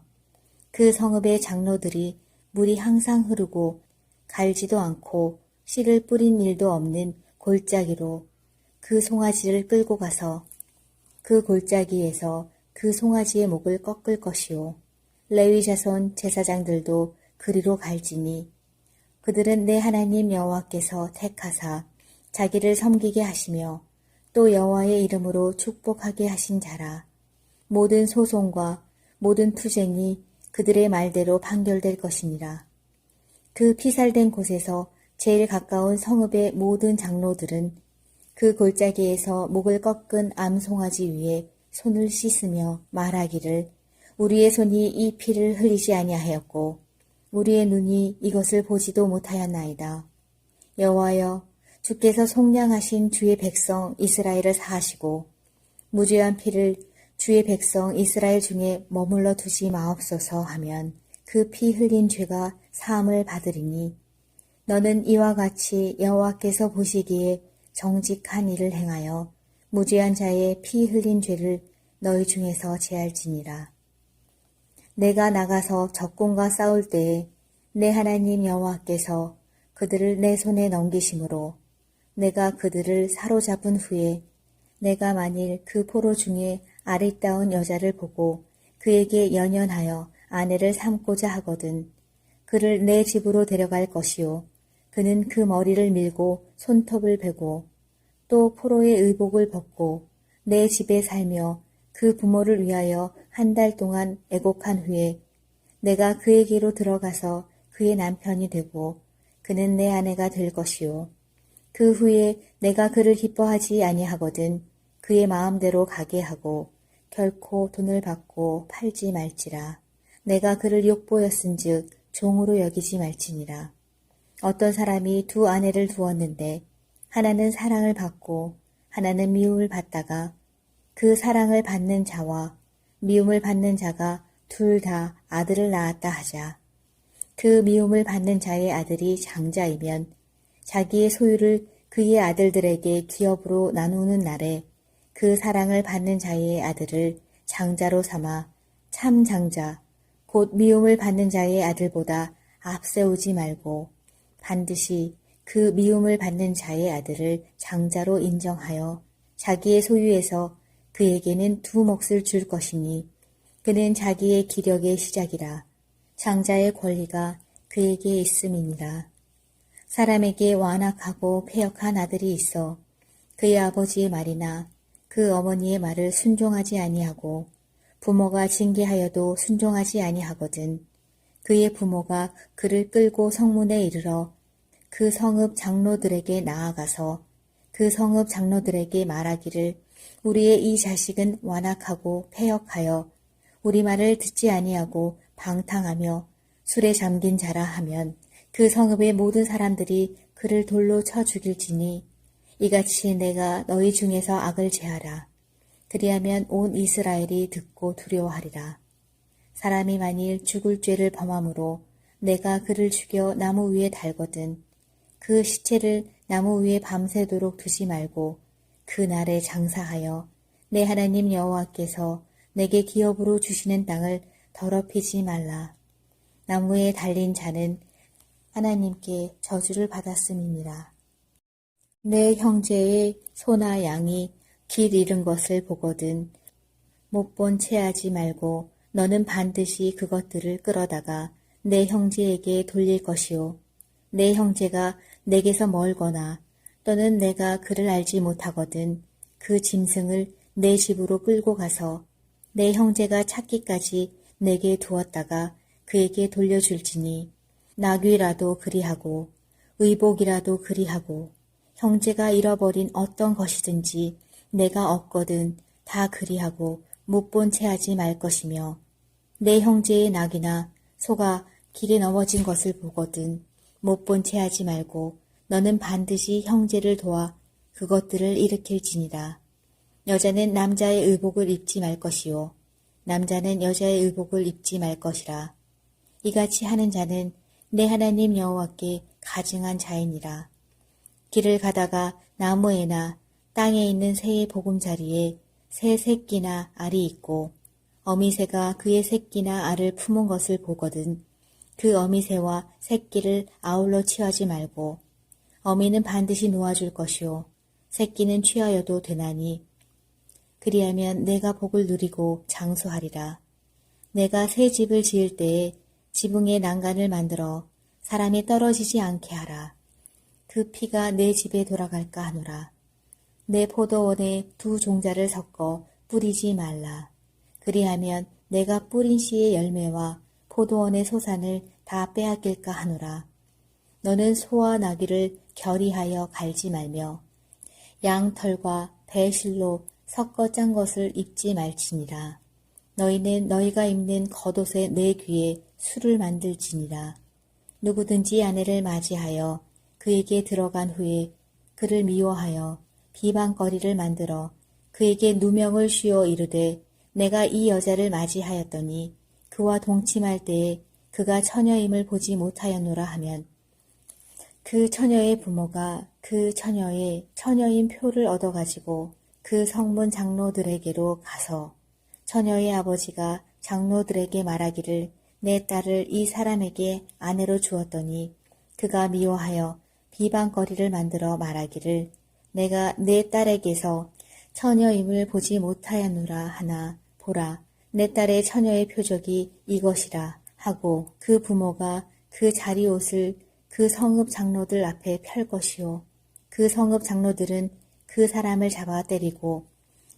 그 성읍의 장로들이 물이 항상 흐르고 갈지도 않고 씨를 뿌린 일도 없는 골짜기로 그 송아지를 끌고 가서 그 골짜기에서 그 송아지의 목을 꺾을 것이요. 레위 자손 제사장들도 그리로 갈지니 그들은 내 하나님 여호와께서 택하사 자기를 섬기게 하시며 또 여호와의 이름으로 축복하게 하신 자라. 모든 소송과 모든 투쟁이 그들의 말대로 판결될 것이니라. 그 피살된 곳에서 제일 가까운 성읍의 모든 장로들은 그 골짜기에서 목을 꺾은 암송아지 위에 손을 씻으며 말하기를 우리의 손이 이 피를 흘리지 아니하였고 우리의 눈이 이것을 보지도 못하였나이다. 여호와여 주께서 속량하신 주의 백성 이스라엘을 사하시고 무죄한 피를 주의 백성 이스라엘 중에 머물러 두지 마옵소서 하면 그 피 흘린 죄가 사함을 받으리니 너는 이와 같이 여호와께서 보시기에 정직한 일을 행하여 무죄한 자의 피 흘린 죄를 너희 중에서 제할지니라. 내가 나가서 적군과 싸울 때에 내 하나님 여호와께서 그들을 내 손에 넘기심으로 내가 그들을 사로잡은 후에 내가 만일 그 포로 중에 아리따운 여자를 보고 그에게 연연하여 아내를 삼고자 하거든 그를 내 집으로 데려갈 것이요 그는 그 머리를 밀고 손톱을 베고 또 포로의 의복을 벗고 내 집에 살며 그 부모를 위하여 한 달 동안 애곡한 후에 내가 그에게로 들어가서 그의 남편이 되고 그는 내 아내가 될 것이요 그 후에 내가 그를 기뻐하지 아니하거든 그의 마음대로 가게 하고 결코 돈을 받고 팔지 말지라. 내가 그를 욕보였은즉 종으로 여기지 말지니라. 어떤 사람이 두 아내를 두었는데 하나는 사랑을 받고 하나는 미움을 받다가 그 사랑을 받는 자와 미움을 받는 자가 둘 다 아들을 낳았다 하자. 그 미움을 받는 자의 아들이 장자이면 자기의 소유를 그의 아들들에게 기업으로 나누는 날에 그 사랑을 받는 자의 아들을 장자로 삼아 참 장자, 곧 미움을 받는 자의 아들보다 앞세우지 말고 반드시 그 미움을 받는 자의 아들을 장자로 인정하여 자기의 소유에서 그에게는 두 몫을 줄 것이니 그는 자기의 기력의 시작이라. 장자의 권리가 그에게 있음이니라. 사람에게 완악하고 패역한 아들이 있어 그의 아버지의 말이나 그 어머니의 말을 순종하지 아니하고 부모가 징계하여도 순종하지 아니하거든. 그의 부모가 그를 끌고 성문에 이르러 그 성읍 장로들에게 나아가서 그 성읍 장로들에게 말하기를 우리의 이 자식은 완악하고 패역하여 우리 말을 듣지 아니하고 방탕하며 술에 잠긴 자라 하면 그 성읍의 모든 사람들이 그를 돌로 쳐 죽일지니 이같이 내가 너희 중에서 악을 제하라. 그리하면 온 이스라엘이 듣고 두려워하리라. 사람이 만일 죽을 죄를 범함으로 내가 그를 죽여 나무 위에 달거든 그 시체를 나무 위에 밤새도록 두지 말고 그 날에 장사하여 내 하나님 여호와께서 내게 기업으로 주시는 땅을 더럽히지 말라. 나무에 달린 자는 하나님께 저주를 받았음이니라. 내 형제의 소나 양이 길 잃은 것을 보거든 못 본 채 하지 말고 너는 반드시 그것들을 끌어다가 내 형제에게 돌릴 것이요. 내 형제가 내게서 멀거나 또는 내가 그를 알지 못하거든 그 짐승을 내 집으로 끌고 가서 내 형제가 찾기까지 내게 두었다가 그에게 돌려줄지니 나귀라도 그리하고 의복이라도 그리하고 형제가 잃어버린 어떤 것이든지 내가 얻거든 다 그리하고 못 본 채 하지 말 것이며 내 형제의 낙이나 소가 길에 넘어진 것을 보거든 못 본 채 하지 말고 너는 반드시 형제를 도와 그것들을 일으킬지니라. 여자는 남자의 의복을 입지 말 것이요 남자는 여자의 의복을 입지 말 것이라. 이같이 하는 자는 내 하나님 여호와께 가증한 자이니라. 길을 가다가 나무에나 땅에 있는 새의 보금자리에 새 새끼나 알이 있고 어미새가 그의 새끼나 알을 품은 것을 보거든 그 어미새와 새끼를 아울러 취하지 말고 어미는 반드시 놓아줄 것이요 새끼는 취하여도 되나니 그리하면 내가 복을 누리고 장수하리라. 내가 새 집을 지을 때에 지붕에 난간을 만들어 사람이 떨어지지 않게 하라. 그 피가 내 집에 돌아갈까 하노라. 내 포도원에 두 종자를 섞어 뿌리지 말라. 그리하면 내가 뿌린 씨의 열매와 포도원의 소산을 다 빼앗길까 하노라. 너는 소와 나귀를 결의하여 갈지 말며 양털과 배실로 섞어 짠 것을 입지 말지니라. 너희는 너희가 입는 겉옷의 내 귀에 술을 만들지니라. 누구든지 아내를 맞이하여 그에게 들어간 후에 그를 미워하여 비방거리를 만들어 그에게 누명을 씌워 이르되 내가 이 여자를 맞이하였더니 그와 동침할 때에 그가 처녀임을 보지 못하였노라 하면 그 처녀의 부모가 그 처녀의 처녀인 표를 얻어가지고 그 성문 장로들에게로 가서 처녀의 아버지가 장로들에게 말하기를 내 딸을 이 사람에게 아내로 주었더니 그가 미워하여 비방거리를 만들어 말하기를 내가 내 딸에게서 처녀임을 보지 못하였노라 하나 보라 내 딸의 처녀의 표적이 이것이라 하고 그 부모가 그 자리옷을 그 성읍 장로들 앞에 펼 것이요 그 성읍 장로들은 그 사람을 잡아 때리고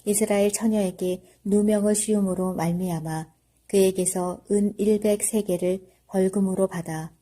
이스라엘 처녀에게 누명을 씌움으로 말미암아 그에게서 은 100세겔을 벌금으로 받아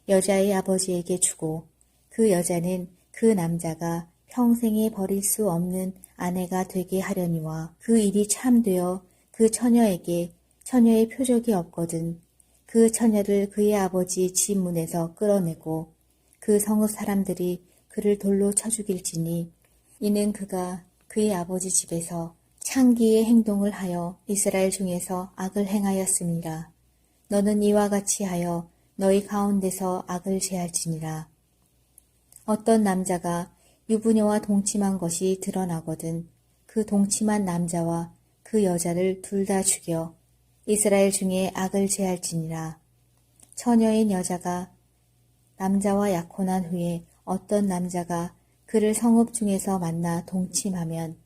여자의 아버지에게 주고 그 여자는 그 남자가 평생에 버릴 수 없는 아내가 되게 하려니와 그 일이 참되어 그 처녀에게 처녀의 표적이 없거든 그 처녀를 그의 아버지 집 문에서 끌어내고 그 성읍 사람들이 그를 돌로 쳐 죽일지니 이는 그가 그의 아버지 집에서 창기의 행동을 하여 이스라엘 중에서 악을 행하였음이라. 너는 이와 같이 하여 너희 가운데서 악을 제할지니라. 어떤 남자가 유부녀와 동침한 것이 드러나거든 그 동침한 남자와 그 여자를 둘 다 죽여 이스라엘 중에 악을 제할지니라. 처녀인 여자가 남자와 약혼한 후에 어떤 남자가 그를 성읍 중에서 만나 동침하면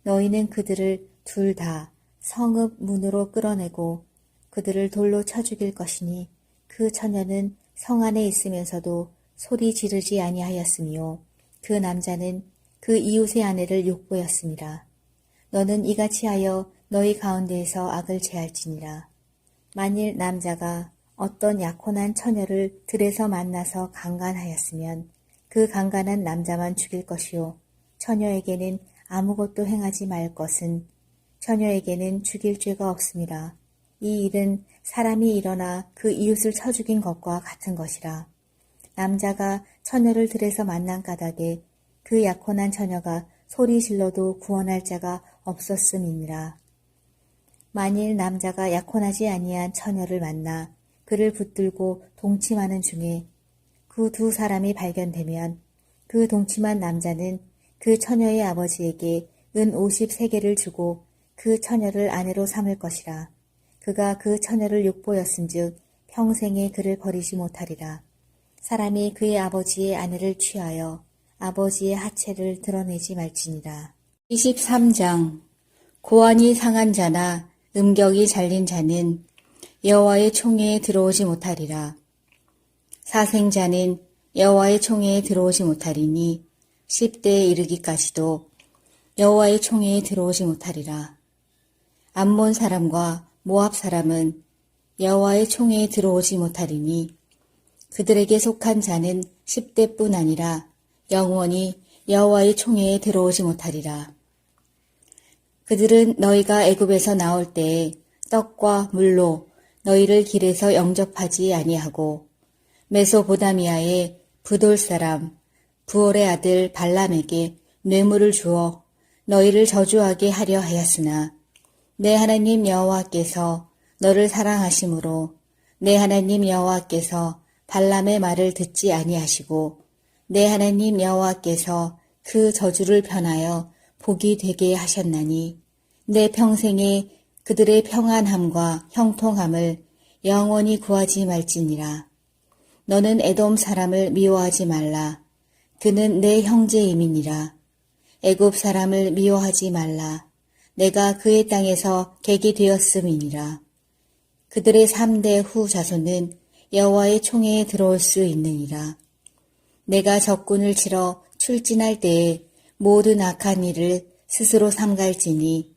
너희는 그들을 둘 다 성읍 문으로 끌어내고 그들을 돌로 쳐 죽일 것이니 그 처녀는 성 안에 있으면서도 소리 지르지 아니하였으며 그 남자는 그 이웃의 아내를 욕보였습니다. 너는 이같이 하여 너희 가운데에서 악을 제할지니라. 만일 남자가 어떤 약혼한 처녀를 들에서 만나서 강간하였으면 그 강간한 남자만 죽일 것이요 처녀에게는 아무것도 행하지 말 것은 처녀에게는 죽일 죄가 없습니다. 이 일은 사람이 일어나 그 이웃을 쳐 죽인 것과 같은 것이라. 남자가 처녀를 들에서 만난 까닭에 그 약혼한 처녀가 소리 질러도 구원할 자가 없었음이니라. 만일 남자가 약혼하지 아니한 처녀를 만나 그를 붙들고 동침하는 중에 그 두 사람이 발견되면 그 동침한 남자는 그 처녀의 아버지에게 은 50세겔을 주고 그 처녀를 아내로 삼을 것이라. 그가 그 처녀를 욕보였은즉 평생에 그를 버리지 못하리라. 사람이 그의 아버지의 아내를 취하여 아버지의 하체를 드러내지 말지니라. 23장 고환이 상한 자나 음격이 잘린 자는 여호와의 총회에 들어오지 못하리라. 사생자는 여호와의 총회에 들어오지 못하리니 10대에 이르기까지도 여호와의 총회에 들어오지 못하리라. 암몬 사람과 모압 사람은 여호와의 총회에 들어오지 못하리니 그들에게 속한 자는 10대뿐 아니라 영원히 여호와의 총회에 들어오지 못하리라. 그들은 너희가 애굽에서 나올 때에 떡과 물로 너희를 길에서 영접하지 아니하고 메소보다미아의 부돌 사람 부올의 아들 발람에게 뇌물을 주어 너희를 저주하게 하려 하였으나 내 하나님 여호와께서 너를 사랑하심으로 내 하나님 여호와께서 발람의 말을 듣지 아니하시고 내 하나님 여호와께서 그 저주를 편하여 복이 되게 하셨나니 내 평생에 그들의 평안함과 형통함을 영원히 구하지 말지니라. 너는 에돔 사람을 미워하지 말라. 그는 내 형제임이니라. 애굽 사람을 미워하지 말라. 내가 그의 땅에서 객이 되었음이니라. 그들의 3대 후 자손은 여호와의 총회에 들어올 수 있느니라. 내가 적군을 치러 출진할 때에 모든 악한 일을 스스로 삼갈지니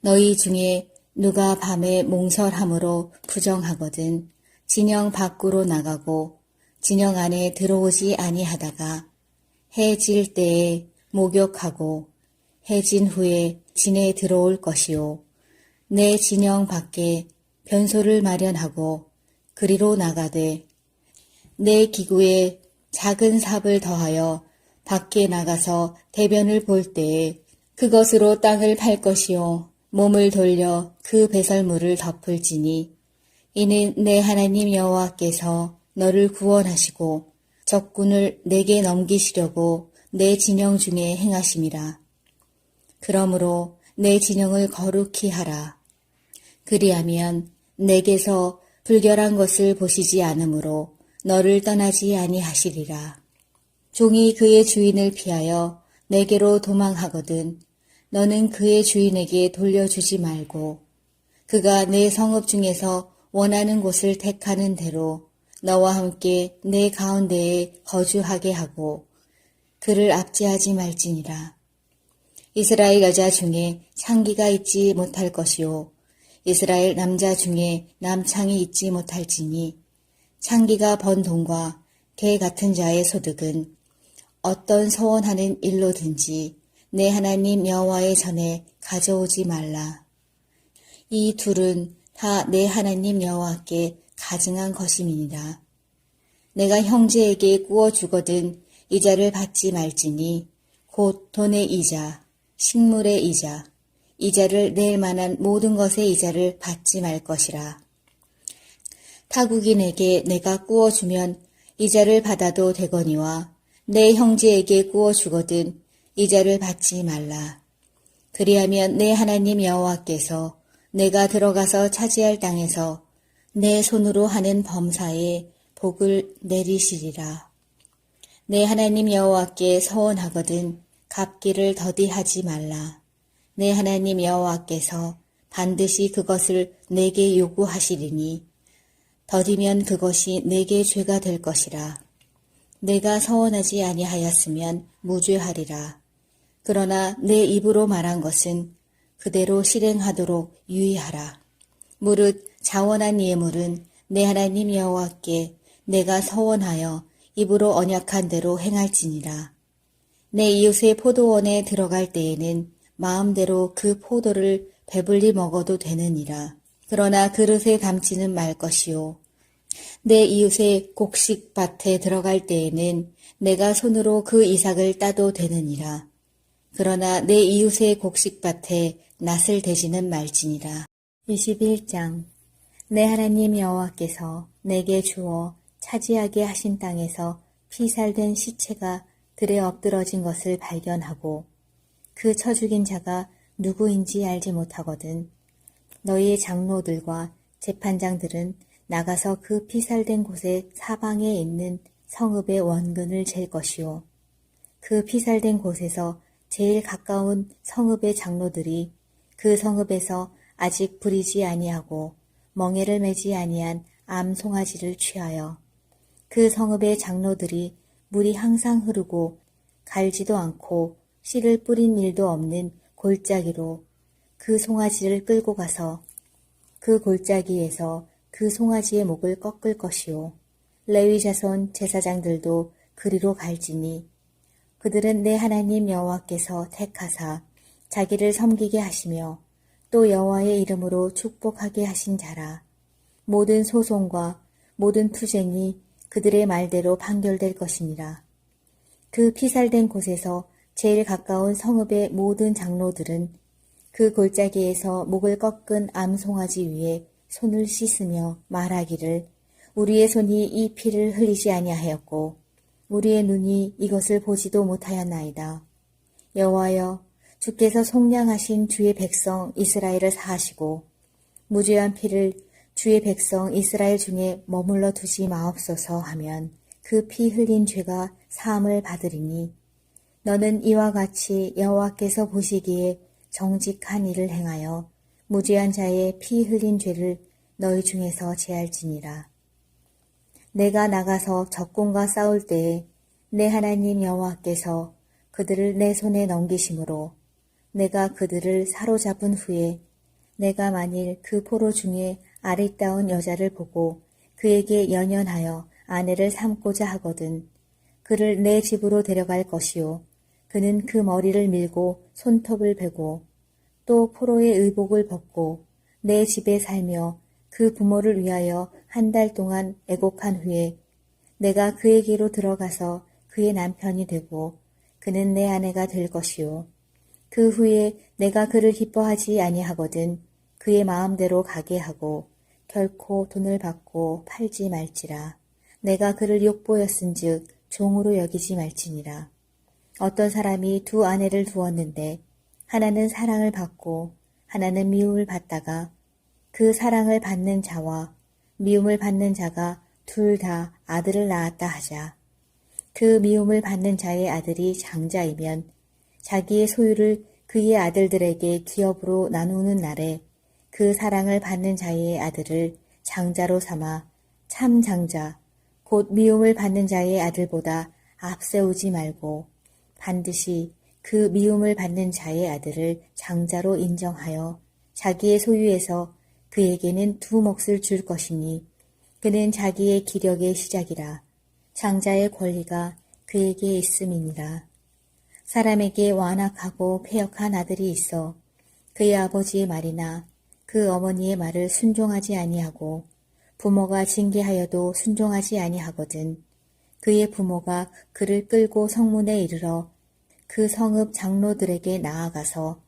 너희 중에 누가 밤에 몽설함으로 부정하거든 진영 밖으로 나가고 진영 안에 들어오지 아니하다가 해 질 때에 목욕하고 해 진 후에 진에 들어올 것이요 내 진영 밖에 변소를 마련하고 그리로 나가되 내 기구에 작은 삽을 더하여 밖에 나가서 대변을 볼 때에 그것으로 땅을 팔 것이요 몸을 돌려 그 배설물을 덮을지니 이는 내 하나님 여호와께서 너를 구원하시고 적군을 내게 넘기시려고 내 진영 중에 행하심이라. 그러므로 내 진영을 거룩히 하라. 그리하면 내게서 불결한 것을 보시지 않으므로 너를 떠나지 아니하시리라. 종이 그의 주인을 피하여 내게로 도망하거든 너는 그의 주인에게 돌려주지 말고 그가 내 성읍 중에서 원하는 곳을 택하는 대로 너와 함께 내 가운데에 거주하게 하고 그를 압제하지 말지니라. 이스라엘 여자 중에 창기가 있지 못할 것이요 이스라엘 남자 중에 남창이 있지 못할지니 창기가 번 돈과 개 같은 자의 소득은 어떤 소원하는 일로든지 내 하나님 여호와의 전에 가져오지 말라. 이 둘은 다 내 하나님 여호와께 가증한 것임이니라. 내가 형제에게 구워 주거든 이자를 받지 말지니 곧 돈의 이자, 식물의 이자, 이자를 낼 만한 모든 것의 이자를 받지 말 것이라. 타국인에게 내가 꾸어주면 이자를 받아도 되거니와 내 형제에게 꾸어주거든 이자를 받지 말라. 그리하면 내 하나님 여호와께서 내가 들어가서 차지할 땅에서 내 손으로 하는 범사에 복을 내리시리라. 내 하나님 여호와께 서원하거든 갚기를 더디하지 말라. 내 하나님 여호와께서 반드시 그것을 내게 요구하시리니 더디면 그것이 내게 죄가 될 것이라. 내가 서원하지 아니하였으면 무죄하리라. 그러나 내 입으로 말한 것은 그대로 실행하도록 유의하라. 무릇 자원한 예물은 내 하나님 여호와께 내가 서원하여 입으로 언약한 대로 행할지니라. 내 이웃의 포도원에 들어갈 때에는 마음대로 그 포도를 배불리 먹어도 되느니라. 그러나 그릇에 담지는 말 것이요. 내 이웃의 곡식밭에 들어갈 때에는 내가 손으로 그 이삭을 따도 되느니라. 그러나 내 이웃의 곡식밭에 낫을 대지는 말지니라. 21장. 내 하나님 여호와께서 내게 주어 차지하게 하신 땅에서 피살된 시체가 들에 엎드러진 것을 발견하고 그 쳐 죽인 자가 누구인지 알지 못하거든 너희의 장로들과 재판장들은 나가서 그 피살된 곳의 사방에 있는 성읍의 원근을 잴 것이요. 그 피살된 곳에서 제일 가까운 성읍의 장로들이 그 성읍에서 아직 부리지 아니하고 멍에를 매지 아니한 암송아지를 취하여 그 성읍의 장로들이 물이 항상 흐르고 갈지도 않고 씨를 뿌린 일도 없는 골짜기로 그 송아지를 끌고 가서 그 골짜기에서 그 송아지의 목을 꺾을 것이요. 레위 자손 제사장들도 그리로 갈지니 그들은 내 하나님 여호와께서 택하사 자기를 섬기게 하시며 또 여호와의 이름으로 축복하게 하신 자라. 모든 소송과 모든 투쟁이 그들의 말대로 판결될 것이니라. 그 피살된 곳에서 제일 가까운 성읍의 모든 장로들은 그 골짜기에서 목을 꺾은 암송아지 위에 손을 씻으며 말하기를 우리의 손이 이 피를 흘리지 아니하였고 우리의 눈이 이것을 보지도 못하였나이다. 여호와여, 주께서 속량하신 주의 백성 이스라엘을 사하시고 무죄한 피를 주의 백성 이스라엘 중에 머물러 두지 마옵소서 하면 그 피 흘린 죄가 사함을 받으리니 너는 이와 같이 여호와께서 보시기에 정직한 일을 행하여 무죄한 자의 피 흘린 죄를 너희 중에서 제할지니라. 내가 나가서 적군과 싸울 때에 내 하나님 여호와께서 그들을 내 손에 넘기심으로 내가 그들을 사로잡은 후에 내가 만일 그 포로 중에 아리따운 여자를 보고 그에게 연연하여 아내를 삼고자 하거든 그를 내 집으로 데려갈 것이요 그는 그 머리를 밀고 손톱을 베고 또 포로의 의복을 벗고 내 집에 살며 그 부모를 위하여 한 달 동안 애곡한 후에 내가 그에게로 들어가서 그의 남편이 되고 그는 내 아내가 될 것이요 그 후에 내가 그를 기뻐하지 아니하거든 그의 마음대로 가게 하고 결코 돈을 받고 팔지 말지라. 내가 그를 욕보였은즉 종으로 여기지 말지니라. 어떤 사람이 두 아내를 두었는데 하나는 사랑을 받고 하나는 미움을 받다가 그 사랑을 받는 자와 미움을 받는 자가 둘 다 아들을 낳았다 하자. 그 미움을 받는 자의 아들이 장자이면 자기의 소유를 그의 아들들에게 기업으로 나누는 날에 그 사랑을 받는 자의 아들을 장자로 삼아 참 장자 곧 미움을 받는 자의 아들보다 앞세우지 말고 반드시 그 미움을 받는 자의 아들을 장자로 인정하여 자기의 소유에서 그에게는 두 몫을 줄 것이니 그는 자기의 기력의 시작이라. 장자의 권리가 그에게 있음이니라. 사람에게 완악하고 패역한 아들이 있어 그의 아버지의 말이나 그 어머니의 말을 순종하지 아니하고 부모가 징계하여도 순종하지 아니하거든 그의 부모가 그를 끌고 성문에 이르러 그 성읍 장로들에게 나아가서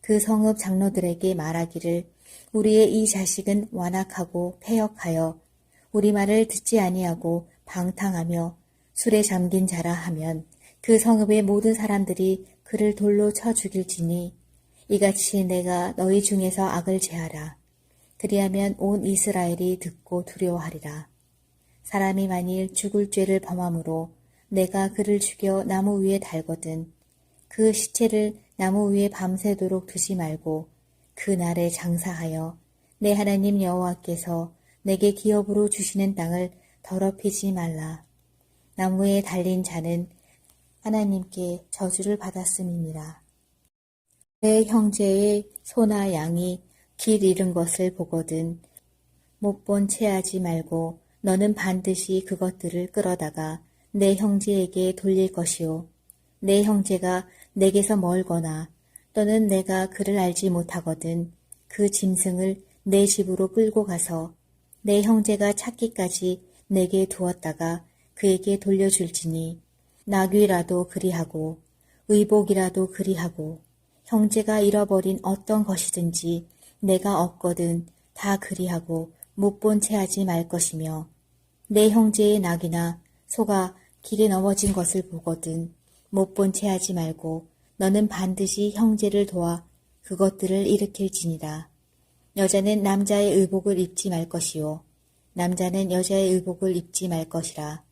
그 성읍 장로들에게 말하기를 우리의 이 자식은 완악하고 패역하여 우리 말을 듣지 아니하고 방탕하며 술에 잠긴 자라 하면 그 성읍의 모든 사람들이 그를 돌로 쳐 죽일지니 이같이 내가 너희 중에서 악을 제하라. 그리하면 온 이스라엘이 듣고 두려워하리라. 사람이 만일 죽을 죄를 범함으로 내가 그를 죽여 나무 위에 달거든 그 시체를 나무 위에 밤새도록 두지 말고 그 날에 장사하여 내 하나님 여호와께서 내게 기업으로 주시는 땅을 더럽히지 말라. 나무에 달린 자는 하나님께 저주를 받았음이니라. 내 형제의 소나 양이 길 잃은 것을 보거든 못 본 채 하지 말고 너는 반드시 그것들을 끌어다가 내 형제에게 돌릴 것이요. 내 형제가 내게서 멀거나 또는 내가 그를 알지 못하거든 그 짐승을 내 집으로 끌고 가서 내 형제가 찾기까지 내게 두었다가 그에게 돌려줄지니 나귀라도 그리하고 의복이라도 그리하고 형제가 잃어버린 어떤 것이든지 내가 얻거든 다 그리하고 못 본 채 하지 말 것이며 내 형제의 낙이나 소가 길에 넘어진 것을 보거든 못 본 채 하지 말고 너는 반드시 형제를 도와 그것들을 일으킬지니라. 여자는 남자의 의복을 입지 말 것이요 남자는 여자의 의복을 입지 말 것이라.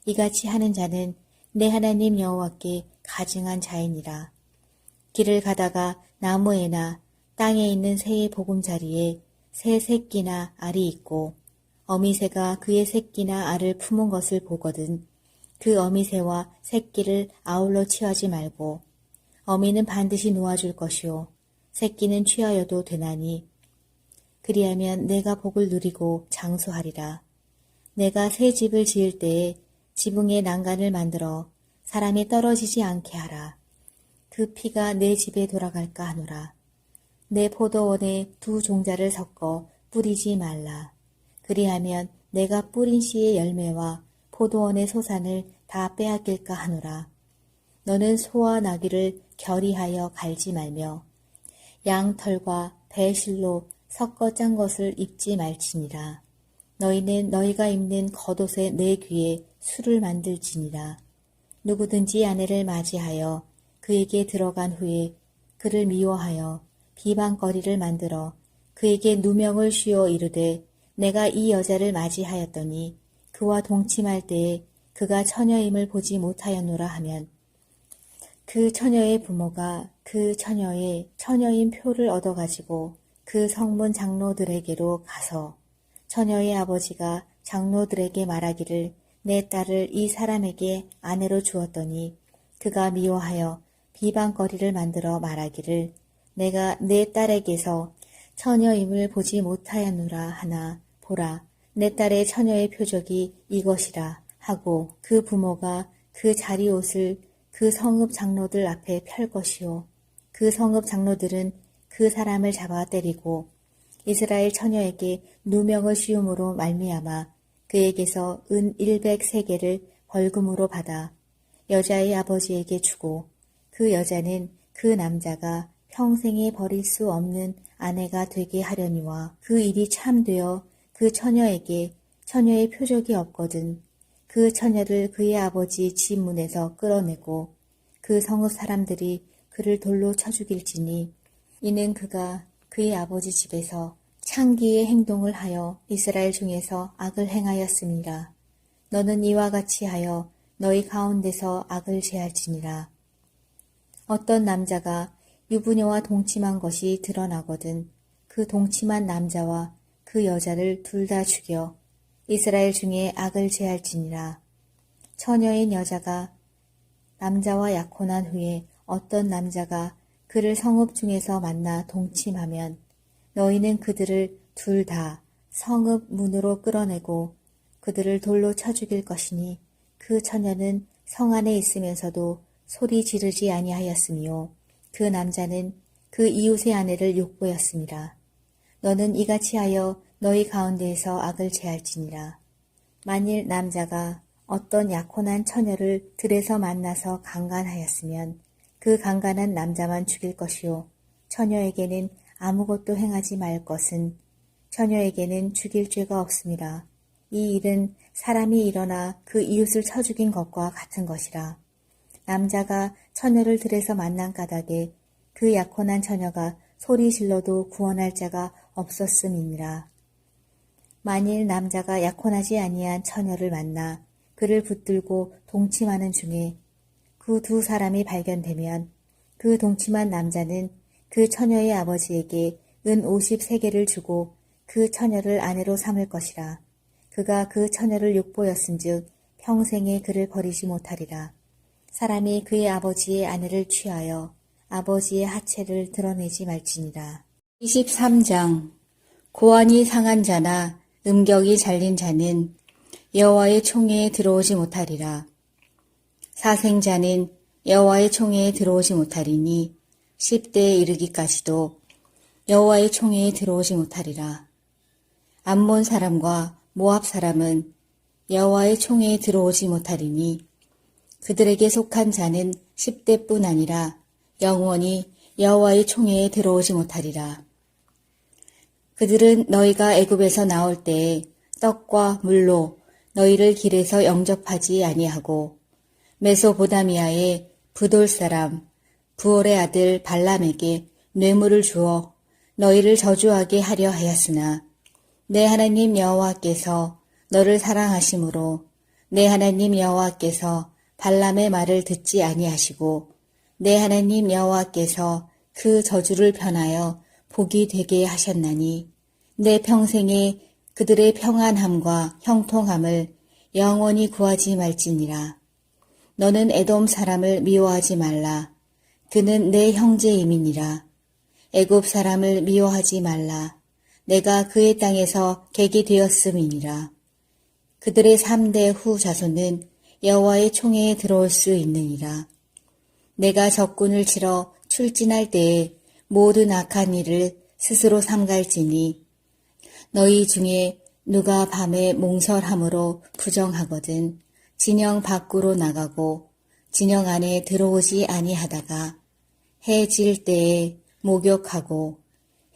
이같이 하는 자는 내 하나님 여호와께 가증한 자이니라. 길을 가다가 나무에나 땅에 있는 새의 보금자리에 새 새끼나 알이 있고 어미새가 그의 새끼나 알을 품은 것을 보거든 그 어미새와 새끼를 아울러 취하지 말고 어미는 반드시 놓아줄 것이요 새끼는 취하여도 되나니 그리하면 내가 복을 누리고 장수하리라. 내가 새 집을 지을 때에 지붕에 난간을 만들어 사람이 떨어지지 않게 하라. 그 피가 내 집에 돌아갈까 하노라. 내 포도원에 두 종자를 섞어 뿌리지 말라. 그리하면 내가 뿌린 씨의 열매와 포도원의 소산을 다 빼앗길까 하노라. 너는 소와 나귀를 결의하여 갈지 말며 양 털과 배실로 섞어 짠 것을 입지 말지니라. 너희는 너희가 입는 겉옷의 내 귀에 술을 만들지니라. 누구든지 아내를 맞이하여 그에게 들어간 후에 그를 미워하여 비방거리를 만들어 그에게 누명을 씌워 이르되 내가 이 여자를 맞이하였더니 그와 동침할 때에 그가 처녀임을 보지 못하였노라 하면 그 처녀의 부모가 그 처녀의 처녀인 표를 얻어가지고 그 성문 장로들에게로 가서 처녀의 아버지가 장로들에게 말하기를 내 딸을 이 사람에게 아내로 주었더니 그가 미워하여 비방거리를 만들어 말하기를 내가 내 딸에게서 처녀임을 보지 못하였노라 하나 보라 내 딸의 처녀의 표적이 이것이라 하고 그 부모가 그 자리옷을 그 성읍 장로들 앞에 펼 것이요 그 성읍 장로들은 그 사람을 잡아 때리고 이스라엘 처녀에게 누명을 씌움으로 말미암아 그에게서 은 100세겔을 벌금으로 받아 여자의 아버지에게 주고 그 여자는 그 남자가 평생에 버릴 수 없는 아내가 되게 하려니와 그 일이 참되어 그 처녀에게 처녀의 표적이 없거든 그 처녀를 그의 아버지 집 문에서 끌어내고 그 성읍 사람들이 그를 돌로 쳐 죽일지니 이는 그가 그의 아버지 집에서 창기의 행동을 하여 이스라엘 중에서 악을 행하였음이라. 너는 이와 같이 하여 너희 가운데서 악을 제할지니라. 어떤 남자가 유부녀와 동침한 것이 드러나거든 그 동침한 남자와 그 여자를 둘 다 죽여 이스라엘 중에 악을 제할지니라. 처녀인 여자가 남자와 약혼한 후에 어떤 남자가 그를 성읍 중에서 만나 동침하면 너희는 그들을 둘 다 성읍 문으로 끌어내고 그들을 돌로 쳐 죽일 것이니 그 처녀는 성 안에 있으면서도 소리 지르지 아니하였으며 그 남자는 그 이웃의 아내를 욕보였습니다. 너는 이같이 하여 너희 가운데에서 악을 제할지니라. 만일 남자가 어떤 약혼한 처녀를 들에서 만나서 강간하였으면 그 강간한 남자만 죽일 것이요 처녀에게는 아무것도 행하지 말 것은 처녀에게는 죽일 죄가 없습니다. 이 일은 사람이 일어나 그 이웃을 쳐 죽인 것과 같은 것이라. 남자가 처녀를 들에서 만난 까닭에 그 약혼한 처녀가 소리 질러도 구원할 자가 없었음이니라. 만일 남자가 약혼하지 아니한 처녀를 만나 그를 붙들고 동침하는 중에 그 두 사람이 발견되면 그 동침한 남자는 그 처녀의 아버지에게 은 50세겔을 주고 그 처녀를 아내로 삼을 것이라. 그가 그 처녀를 욕보였은즉 평생에 그를 버리지 못하리라. 사람이 그의 아버지의 아내를 취하여 아버지의 하체를 드러내지 말지니라. 23장 고환이 상한 자나 음격이 잘린 자는 여호와의 총회에 들어오지 못하리라. 사생자는 여호와의 총회에 들어오지 못하리니 10대에 이르기까지도 여호와의 총회에 들어오지 못하리라. 암몬 사람과 모압 사람은 여호와의 총회에 들어오지 못하리니 그들에게 속한 자는 10대뿐 아니라 영원히 여호와의 총회에 들어오지 못하리라. 그들은 너희가 애굽에서 나올 때에 떡과 물로 너희를 길에서 영접하지 아니하고 메소보다미아의 부돌 사람 부올의 아들 발람에게 뇌물을 주어 너희를 저주하게 하려 하였으나 내 하나님 여호와께서 너를 사랑하심으로 내 하나님 여호와께서 발람의 말을 듣지 아니하시고 내 하나님 여호와께서 그 저주를 편하여 복이 되게 하셨나니 내 평생에 그들의 평안함과 형통함을 영원히 구하지 말지니라. 너는 에돔 사람을 미워하지 말라. 그는 내 형제임이니라. 애굽 사람을 미워하지 말라. 내가 그의 땅에서 객이 되었음이니라. 그들의 3대 후 자손은 여호와의 총회에 들어올 수 있느니라. 내가 적군을 치러 출진할 때에 모든 악한 일을 스스로 삼갈지니 너희 중에 누가 밤에 몽설함으로 부정하거든 진영 밖으로 나가고 진영 안에 들어오지 아니하다가 해 질 때에 목욕하고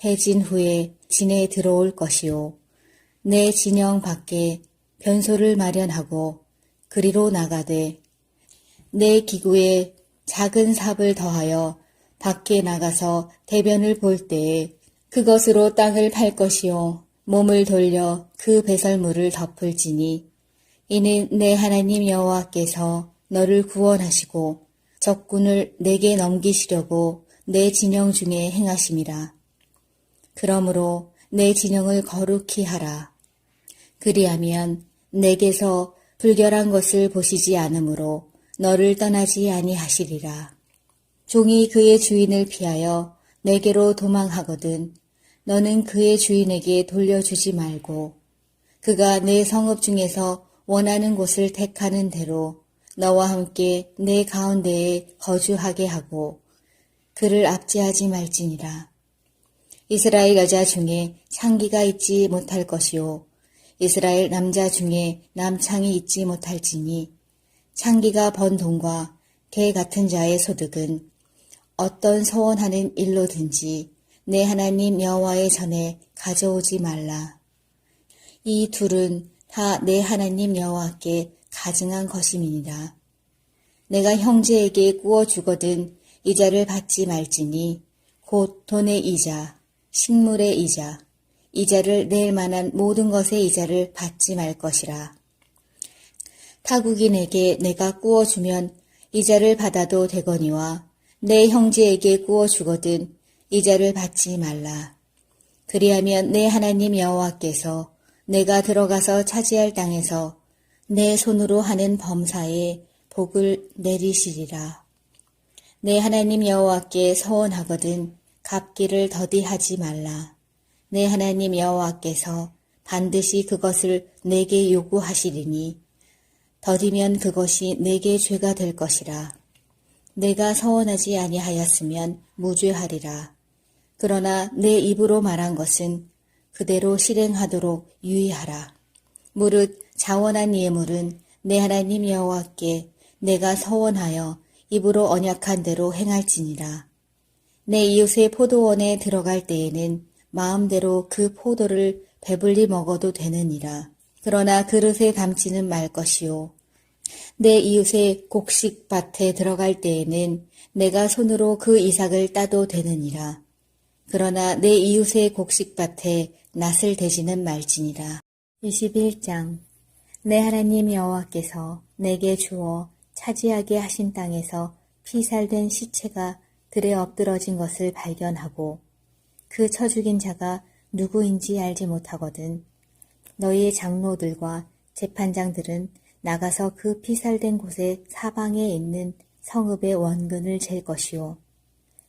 해 진 후에 진에 들어올 것이요 내 진영 밖에 변소를 마련하고 그리로 나가되 내 기구에 작은 삽을 더하여 밖에 나가서 대변을 볼 때에 그것으로 땅을 팔 것이요 몸을 돌려 그 배설물을 덮을지니 이는 내 하나님 여호와께서 너를 구원하시고 적군을 내게 넘기시려고 내 진영 중에 행하심이라. 그러므로 내 진영을 거룩히 하라. 그리하면 내게서 불결한 것을 보시지 않으므로 너를 떠나지 아니하시리라. 종이 그의 주인을 피하여 내게로 도망하거든 너는 그의 주인에게 돌려주지 말고 그가 내 성읍 중에서 원하는 곳을 택하는 대로 너와 함께 내 가운데에 거주하게 하고 그를 압제하지 말지니라. 이스라엘 여자 중에 창기가 있지 못할 것이요 이스라엘 남자 중에 남창이 있지 못할지니 창기가 번 돈과 개 같은 자의 소득은 어떤 서원하는 일로든지 내 하나님 여호와의 전에 가져오지 말라. 이 둘은 다 내 하나님 여호와께 가증한 것임이니라. 내가 형제에게 구워 주거든 이자를 받지 말지니 곧 돈의 이자, 식물의 이자, 이자를 낼 만한 모든 것의 이자를 받지 말 것이라. 타국인에게 내가 구워 주면 이자를 받아도 되거니와 내 형제에게 구워 주거든 이자를 받지 말라. 그리하면 내 하나님 여호와께서 내가 들어가서 차지할 땅에서 내 손으로 하는 범사에 복을 내리시리라. 내 하나님 여호와께 서원하거든 갚기를 더디하지 말라. 내 하나님 여호와께서 반드시 그것을 내게 요구하시리니 더디면 그것이 내게 죄가 될 것이라. 내가 서원하지 아니하였으면 무죄하리라. 그러나 내 입으로 말한 것은 그대로 실행하도록 유의하라. 무릇 자원한 예물은 내 하나님 여호와께 내가 서원하여 입으로 언약한 대로 행할지니라. 내 이웃의 포도원에 들어갈 때에는 마음대로 그 포도를 배불리 먹어도 되느니라. 그러나 그릇에 담지는 말 것이요. 내 이웃의 곡식밭에 들어갈 때에는 내가 손으로 그 이삭을 따도 되느니라. 그러나 내 이웃의 곡식밭에 낫을 대지는 말지니라. 21장. 내 하나님 여호와께서 내게 주어 차지하게 하신 땅에서 피살된 시체가 들에 엎드러진 것을 발견하고 그 쳐 죽인 자가 누구인지 알지 못하거든. 너희의 장로들과 재판장들은 나가서 그 피살된 곳의 사방에 있는 성읍의 원근을 잴 것이요.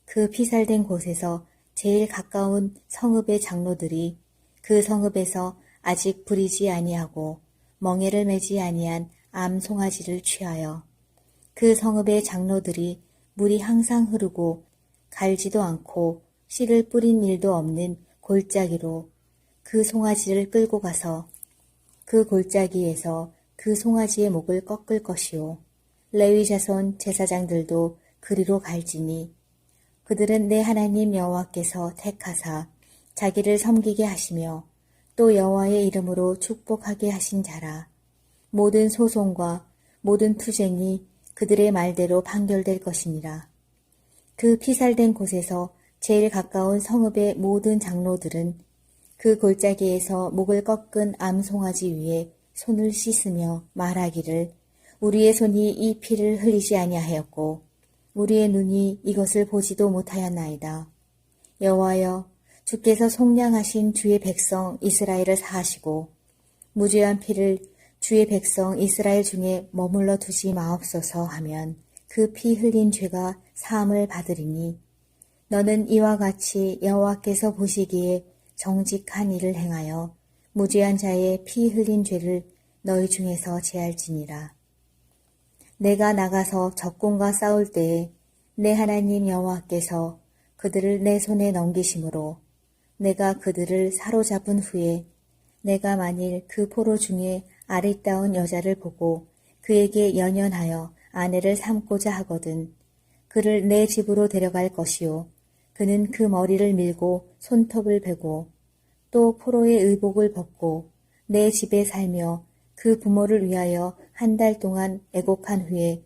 그 피살된 곳에서 제일 가까운 성읍의 장로들이 그 성읍에서 아직 부리지 아니하고 멍에를 매지 아니한 암 송아지를 취하여 그 성읍의 장로들이 물이 항상 흐르고 갈지도 않고 씨를 뿌린 일도 없는 골짜기로 그 송아지를 끌고 가서 그 골짜기에서 그 송아지의 목을 꺾을 것이요. 레위 자손 제사장들도 그리로 갈지니 그들은 내 하나님 여호와께서 택하사 자기를 섬기게 하시며 또 여호와의 이름으로 축복하게 하신 자라. 모든 소송과 모든 투쟁이 그들의 말대로 판결될 것이니라. 그 피살된 곳에서 제일 가까운 성읍의 모든 장로들은 그 골짜기에서 목을 꺾은 암송아지 위에 손을 씻으며 말하기를 우리의 손이 이 피를 흘리지 아니하였고 우리의 눈이 이것을 보지도 못하였나이다. 여호와여, 주께서 속량하신 주의 백성 이스라엘을 사하시고 무죄한 피를 주의 백성 이스라엘 중에 머물러 두지 마옵소서 하면 그 피 흘린 죄가 사함을 받으리니 너는 이와 같이 여호와께서 보시기에 정직한 일을 행하여 무죄한 자의 피 흘린 죄를 너희 중에서 제할지니라. 내가 나가서 적군과 싸울 때에 내 하나님 여호와께서 그들을 내 손에 넘기심으로 내가 그들을 사로잡은 후에 내가 만일 그 포로 중에 아리따운 여자를 보고 그에게 연연하여 아내를 삼고자 하거든 그를 내 집으로 데려갈 것이요 그는 그 머리를 밀고 손톱을 베고 또 포로의 의복을 벗고 내 집에 살며 그 부모를 위하여 한 달 동안 애곡한 후에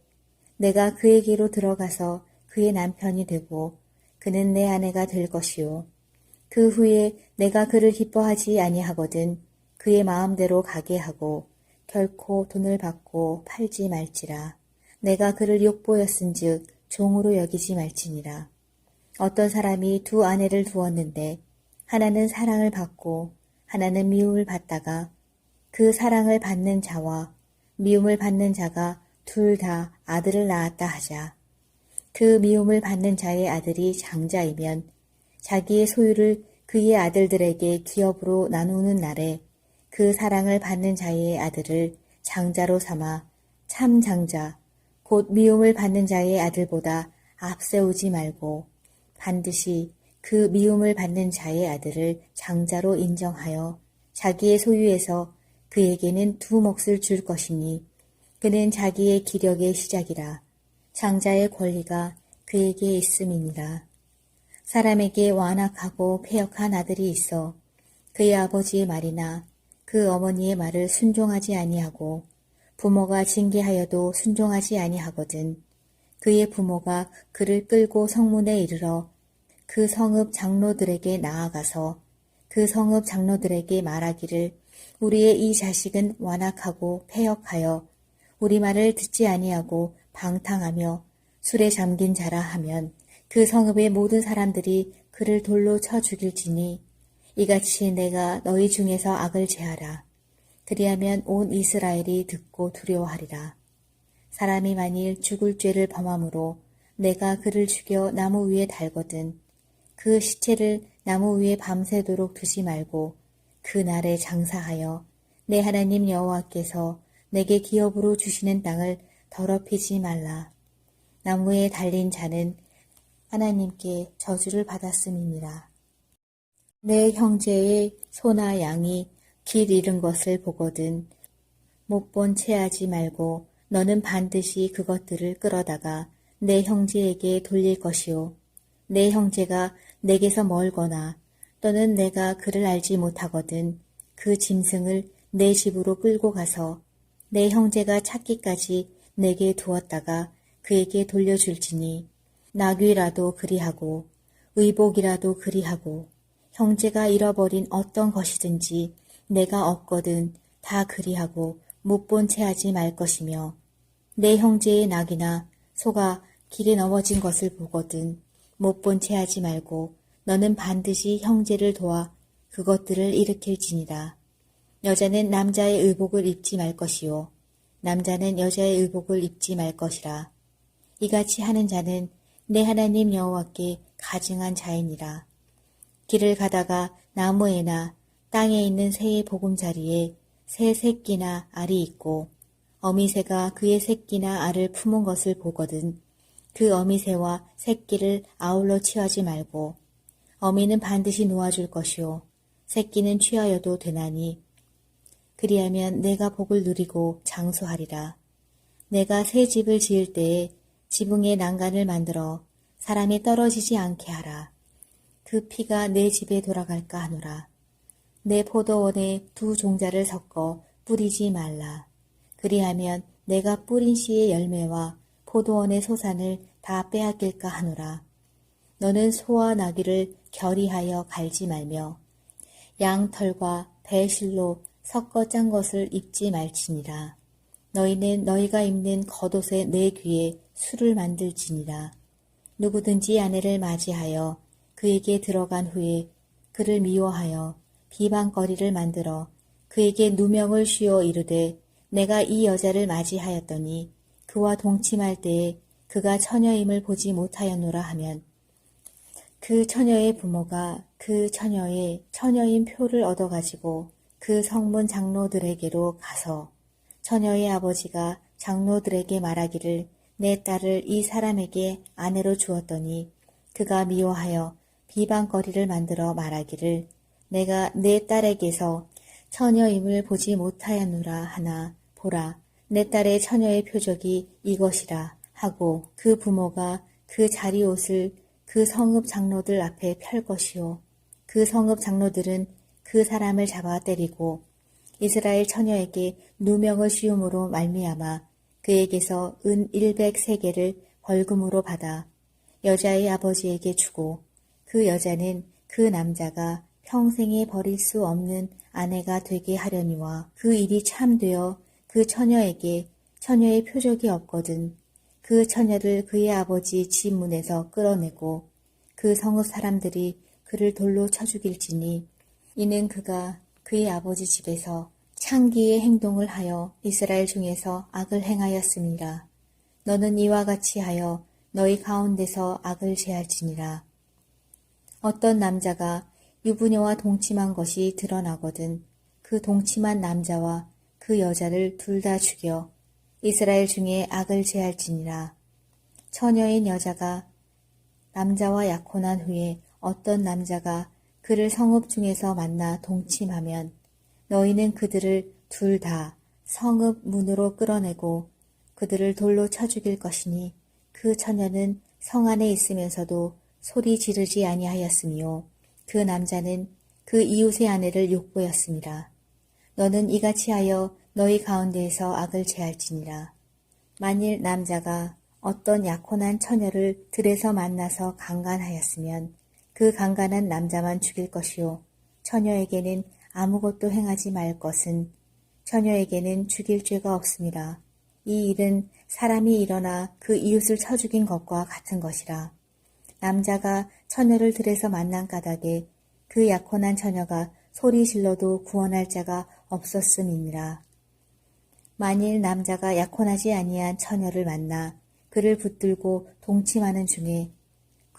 내가 그에게로 들어가서 그의 남편이 되고 그는 내 아내가 될 것이요 그 후에 내가 그를 기뻐하지 아니하거든 그의 마음대로 가게 하고 결코 돈을 받고 팔지 말지라. 내가 그를 욕보였은즉 종으로 여기지 말지니라. 어떤 사람이 두 아내를 두었는데 하나는 사랑을 받고 하나는 미움을 받다가 그 사랑을 받는 자와 미움을 받는 자가 둘 다 아들을 낳았다 하자. 그 미움을 받는 자의 아들이 장자이면 자기의 소유를 그의 아들들에게 기업으로 나누는 날에 그 사랑을 받는 자의 아들을 장자로 삼아 참 장자, 곧 미움을 받는 자의 아들보다 앞세우지 말고 반드시 그 미움을 받는 자의 아들을 장자로 인정하여 자기의 소유에서 그에게는 두 몫을 줄 것이니 그는 자기의 기력의 시작이라. 장자의 권리가 그에게 있음이니라. 사람에게 완악하고 패역한 아들이 있어 그의 아버지의 말이나 그 어머니의 말을 순종하지 아니하고 부모가 징계하여도 순종하지 아니하거든. 그의 부모가 그를 끌고 성문에 이르러 그 성읍 장로들에게 나아가서 그 성읍 장로들에게 말하기를 우리의 이 자식은 완악하고 패역하여 우리 말을 듣지 아니하고 방탕하며 술에 잠긴 자라 하면 그 성읍의 모든 사람들이 그를 돌로 쳐 죽일지니 이같이 내가 너희 중에서 악을 제하라. 그리하면 온 이스라엘이 듣고 두려워하리라. 사람이 만일 죽을 죄를 범함으로 내가 그를 죽여 나무 위에 달거든 그 시체를 나무 위에 밤새도록 두지 말고 그 날에 장사하여 내 하나님 여호와께서 내게 기업으로 주시는 땅을 더럽히지 말라. 나무에 달린 자는 하나님께 저주를 받았음이니라. 내 형제의 소나 양이 길 잃은 것을 보거든 못 본 채 하지 말고 너는 반드시 그것들을 끌어다가 내 형제에게 돌릴 것이요 내 형제가 내게서 멀거나 또는 내가 그를 알지 못하거든 그 짐승을 내 집으로 끌고 가서 내 형제가 찾기까지 내게 두었다가 그에게 돌려줄지니 나귀라도 그리하고 의복이라도 그리하고 형제가 잃어버린 어떤 것이든지 내가 얻거든 다 그리하고 못 본 채 하지 말 것이며 내 형제의 낙이나 소가 길에 넘어진 것을 보거든 못 본 채 하지 말고 너는 반드시 형제를 도와 그것들을 일으킬지니라. 여자는 남자의 의복을 입지 말 것이요 남자는 여자의 의복을 입지 말 것이라. 이같이 하는 자는 내 하나님 여호와께 가증한 자이니라. 길을 가다가 나무에나 땅에 있는 새의 보금자리에 새 새끼나 알이 있고 어미새가 그의 새끼나 알을 품은 것을 보거든 그 어미새와 새끼를 아울러 취하지 말고 어미는 반드시 놓아줄 것이요 새끼는 취하여도 되나니 그리하면 내가 복을 누리고 장수하리라. 내가 새 집을 지을 때에 지붕에 난간을 만들어 사람이 떨어지지 않게 하라. 그 피가 내 집에 돌아갈까 하노라. 내 포도원에 두 종자를 섞어 뿌리지 말라. 그리하면 내가 뿌린 씨의 열매와 포도원의 소산을 다 빼앗길까 하노라. 너는 소와 나귀를 결의하여 갈지 말며 양털과 배실로 섞어 짠 것을 입지 말지니라. 너희는 너희가 입는 겉옷의 내 귀에 술을 만들지니라. 누구든지 아내를 맞이하여 그에게 들어간 후에 그를 미워하여 비방거리를 만들어 그에게 누명을 씌워 이르되 내가 이 여자를 맞이하였더니 그와 동침할 때에 그가 처녀임을 보지 못하였노라 하면 그 처녀의 부모가 그 처녀의 처녀인 표를 얻어가지고 그 성문 장로들에게로 가서 처녀의 아버지가 장로들에게 말하기를 내 딸을 이 사람에게 아내로 주었더니 그가 미워하여 비방거리를 만들어 말하기를 내가 내 딸에게서 처녀임을 보지 못하였노라 하나 보라 내 딸의 처녀의 표적이 이것이라 하고 그 부모가 그 자리옷을 그 성읍 장로들 앞에 펼 것이요 그 성읍 장로들은 그 사람을 잡아 때리고 이스라엘 처녀에게 누명을 씌움으로 말미암아 그에게서 은 100세겔을 벌금으로 받아 여자의 아버지에게 주고 그 여자는 그 남자가 평생에 버릴 수 없는 아내가 되게 하려니와 그 일이 참되어 그 처녀에게 처녀의 표적이 없거든 그 처녀를 그의 아버지 집 문에서 끌어내고 그 성읍 사람들이 그를 돌로 쳐 죽일지니 이는 그가 그의 아버지 집에서 창기의 행동을 하여 이스라엘 중에서 악을 행하였음이라. 너는 이와 같이 하여 너희 가운데서 악을 제할지니라. 어떤 남자가 유부녀와 동침한 것이 드러나거든 그 동침한 남자와 그 여자를 둘 다 죽여 이스라엘 중에 악을 제할지니라. 처녀인 여자가 남자와 약혼한 후에 어떤 남자가 그를 성읍 중에서 만나 동침하면 너희는 그들을 둘 다 성읍 문으로 끌어내고 그들을 돌로 쳐 죽일 것이니 그 처녀는 성 안에 있으면서도 소리 지르지 아니하였으며 그 남자는 그 이웃의 아내를 욕보였습니다. 너는 이같이 하여 너희 가운데에서 악을 제할지니라. 만일 남자가 어떤 약혼한 처녀를 들에서 만나서 강간하였으면 그 강간한 남자만 죽일 것이요 처녀에게는 아무것도 행하지 말 것은 처녀에게는 죽일 죄가 없습니다. 이 일은 사람이 일어나 그 이웃을 쳐 죽인 것과 같은 것이라. 남자가 처녀를 들에서 만난 까닭에 그 약혼한 처녀가 소리 질러도 구원할 자가 없었음이니라. 만일 남자가 약혼하지 아니한 처녀를 만나 그를 붙들고 동침하는 중에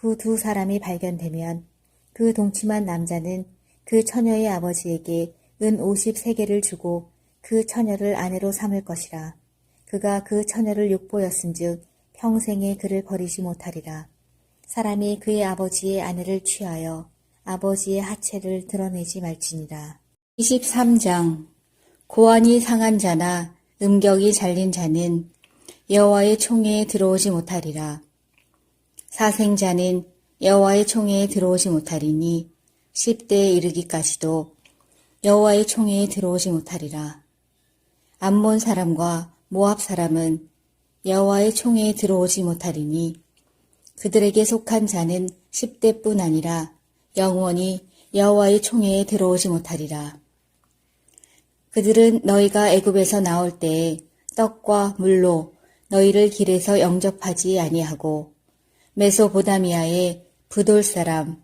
그 두 사람이 발견되면 그 동침한 남자는 그 처녀의 아버지에게 은 50세겔을 주고 그 처녀를 아내로 삼을 것이라. 그가 그 처녀를 욕보였은즉 평생에 그를 버리지 못하리라. 사람이 그의 아버지의 아내를 취하여 아버지의 하체를 드러내지 말지니라. 23장 고환이 상한 자나 음격이 잘린 자는 여호와의 총회에 들어오지 못하리라. 사생자는 여호와의 총회에 들어오지 못하리니 10대에 이르기까지도 여호와의 총회에 들어오지 못하리라. 암몬 사람과 모압 사람은 여호와의 총회에 들어오지 못하리니 그들에게 속한 자는 10대뿐 아니라 영원히 여호와의 총회에 들어오지 못하리라. 그들은 너희가 애굽에서 나올 때에 떡과 물로 너희를 길에서 영접하지 아니하고 메소보다미아의 부돌 사람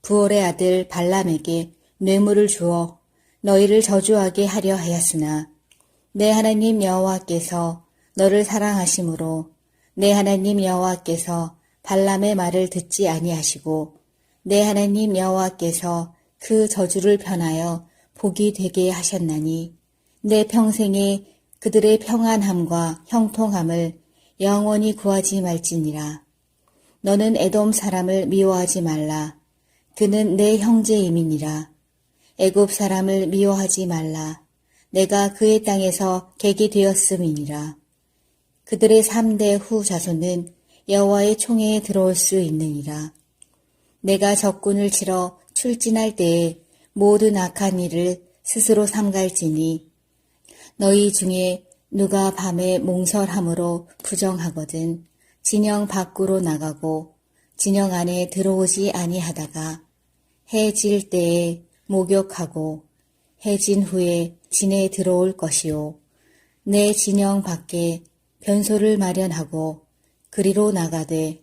부올의 아들 발람에게 뇌물을 주어 너희를 저주하게 하려 하였으나 내 하나님 여호와께서 너를 사랑하심으로 내 하나님 여호와께서 발람의 말을 듣지 아니하시고 내 하나님 여호와께서 그 저주를 편하여 복이 되게 하셨나니 내 평생에 그들의 평안함과 형통함을 영원히 구하지 말지니라. 너는 에돔 사람을 미워하지 말라. 그는 내 형제임이니라. 애굽 사람을 미워하지 말라. 내가 그의 땅에서 객이 되었음이니라. 그들의 3대 후 자손은 여호와의 총회에 들어올 수 있느니라. 내가 적군을 치러 출진할 때에 모든 악한 일을 스스로 삼갈지니 너희 중에 누가 밤에 몽설함으로 부정하거든 진영 밖으로 나가고 진영 안에 들어오지 아니하다가 해 질 때에 목욕하고 해 진 후에 진에 들어올 것이요 내 진영 밖에 변소를 마련하고 그리로 나가되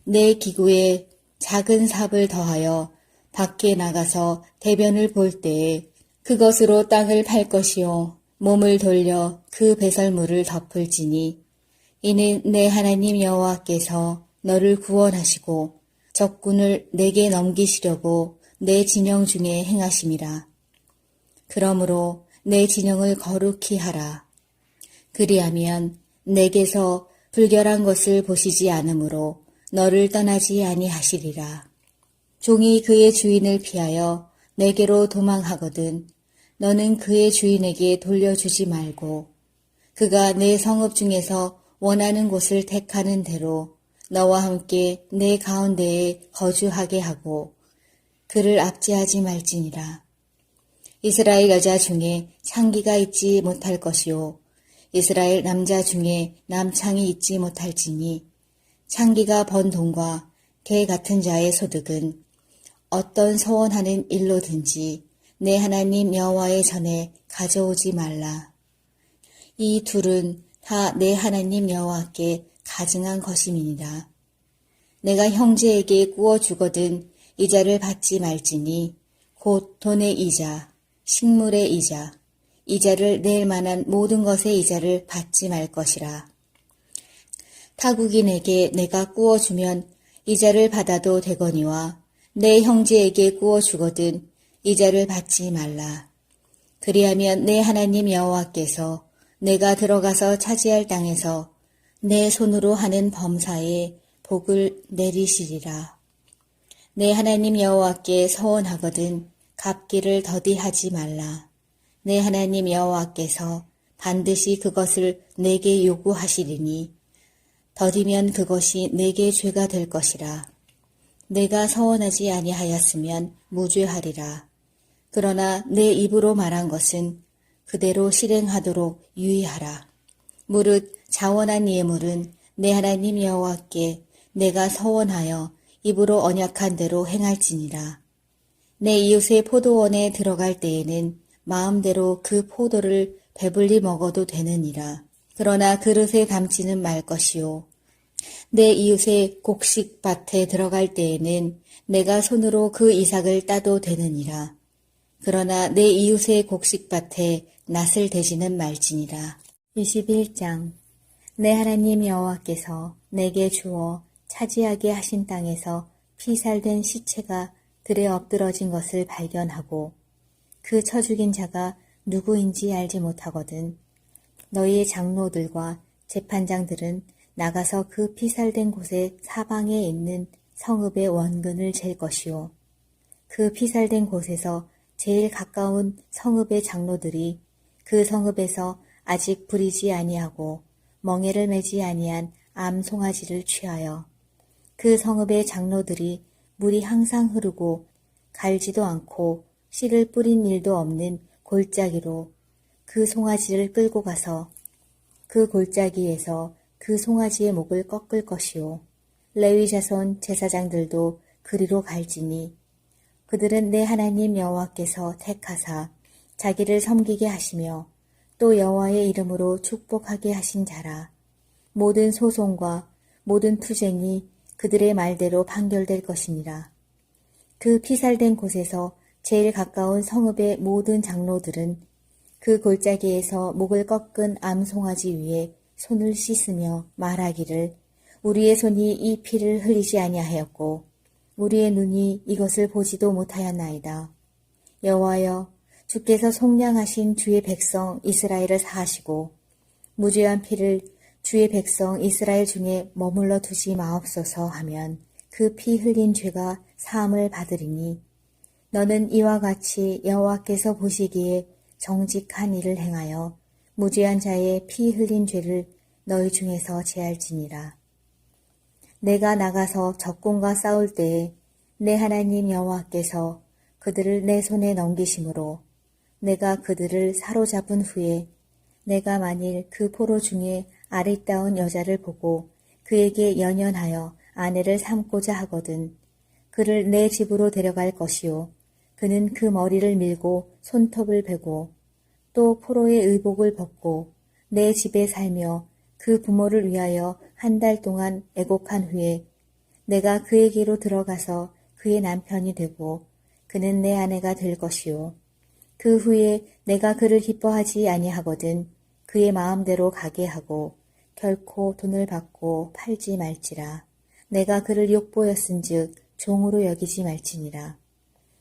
내 기구에 작은 삽을 더하여 밖에 나가서 대변을 볼 때에 그것으로 땅을 팔 것이요 몸을 돌려 그 배설물을 덮을지니 이는 내 하나님 여호와께서 너를 구원하시고 적군을 내게 넘기시려고 내 진영 중에 행하심이라. 그러므로 내 진영을 거룩히 하라. 그리하면 내게서 불결한 것을 보시지 않으므로 너를 떠나지 아니하시리라. 종이 그의 주인을 피하여 내게로 도망하거든 너는 그의 주인에게 돌려주지 말고 그가 내 성읍 중에서 원하는 곳을 택하는 대로 너와 함께 내 가운데에 거주하게 하고 그를 압제하지 말지니라. 이스라엘 여자 중에 창기가 있지 못할 것이요 이스라엘 남자 중에 남창이 있지 못할지니 창기가 번 돈과 개 같은 자의 소득은 어떤 서원하는 일로든지 내 하나님 여호와의 전에 가져오지 말라. 이 둘은 다 내 하나님 여호와께 가증한 것임이니라. 내가 형제에게 구워 주거든 이자를 받지 말지니 곧 돈의 이자, 식물의 이자, 이자를 낼 만한 모든 것의 이자를 받지 말 것이라. 타국인에게 내가 구워 주면 이자를 받아도 되거니와 내 형제에게 구워 주거든 이자를 받지 말라. 그리하면 내 하나님 여호와께서 내가 들어가서 차지할 땅에서 내 손으로 하는 범사에 복을 내리시리라. 내 하나님 여호와께 서원하거든 갚기를 더디하지 말라. 내 하나님 여호와께서 반드시 그것을 내게 요구하시리니 더디면 그것이 내게 죄가 될 것이라. 내가 서원하지 아니하였으면 무죄하리라. 그러나 내 입으로 말한 것은 그대로 실행하도록 유의하라. 무릇 자원한 예물은 내 하나님 여호와께 내가 서원하여 입으로 언약한 대로 행할지니라. 내 이웃의 포도원에 들어갈 때에는 마음대로 그 포도를 배불리 먹어도 되느니라. 그러나 그릇에 담지는 말 것이요. 내 이웃의 곡식밭에 들어갈 때에는 내가 손으로 그 이삭을 따도 되느니라. 그러나 내 이웃의 곡식밭에 낫을 대지는 말지니라. 21장 내 하나님 여호와께서 내게 주어 차지하게 하신 땅에서 피살된 시체가 들에 엎드러진 것을 발견하고 그 쳐 죽인 자가 누구인지 알지 못하거든 너희의 장로들과 재판장들은 나가서 그 피살된 곳의 사방에 있는 성읍의 원근을 잴 것이요. 그 피살된 곳에서 제일 가까운 성읍의 장로들이 그 성읍에서 아직 부리지 아니하고 멍에를 매지 아니한 암송아지를 취하여 그 성읍의 장로들이 물이 항상 흐르고 갈지도 않고 씨를 뿌린 일도 없는 골짜기로 그 송아지를 끌고 가서 그 골짜기에서 그 송아지의 목을 꺾을 것이요. 레위 자손 제사장들도 그리로 갈지니 그들은 내 하나님 여호와께서 택하사 자기를 섬기게 하시며 또 여호와의 이름으로 축복하게 하신 자라. 모든 소송과 모든 투쟁이 그들의 말대로 판결될 것이니라. 그 피살된 곳에서 제일 가까운 성읍의 모든 장로들은 그 골짜기에서 목을 꺾은 암송아지 위에 손을 씻으며 말하기를 우리의 손이 이 피를 흘리지 아니하였고 우리의 눈이 이것을 보지도 못하였나이다. 여호와여, 주께서 속량하신 주의 백성 이스라엘을 사하시고 무죄한 피를 주의 백성 이스라엘 중에 머물러 두지 마옵소서 하면 그 피 흘린 죄가 사함을 받으리니 너는 이와 같이 여호와께서 보시기에 정직한 일을 행하여 무죄한 자의 피 흘린 죄를 너희 중에서 제할지니라. 내가 나가서 적군과 싸울 때에 내 하나님 여호와께서 그들을 내 손에 넘기심으로 내가 그들을 사로잡은 후에 내가 만일 그 포로 중에 아리따운 여자를 보고 그에게 연연하여 아내를 삼고자 하거든 그를 내 집으로 데려갈 것이요 그는 그 머리를 밀고 손톱을 베고 또 포로의 의복을 벗고 내 집에 살며 그 부모를 위하여 한 달 동안 애곡한 후에 내가 그에게로 들어가서 그의 남편이 되고 그는 내 아내가 될 것이요 그 후에 내가 그를 기뻐하지 아니하거든 그의 마음대로 가게 하고 결코 돈을 받고 팔지 말지라. 내가 그를 욕보였은즉 종으로 여기지 말지니라.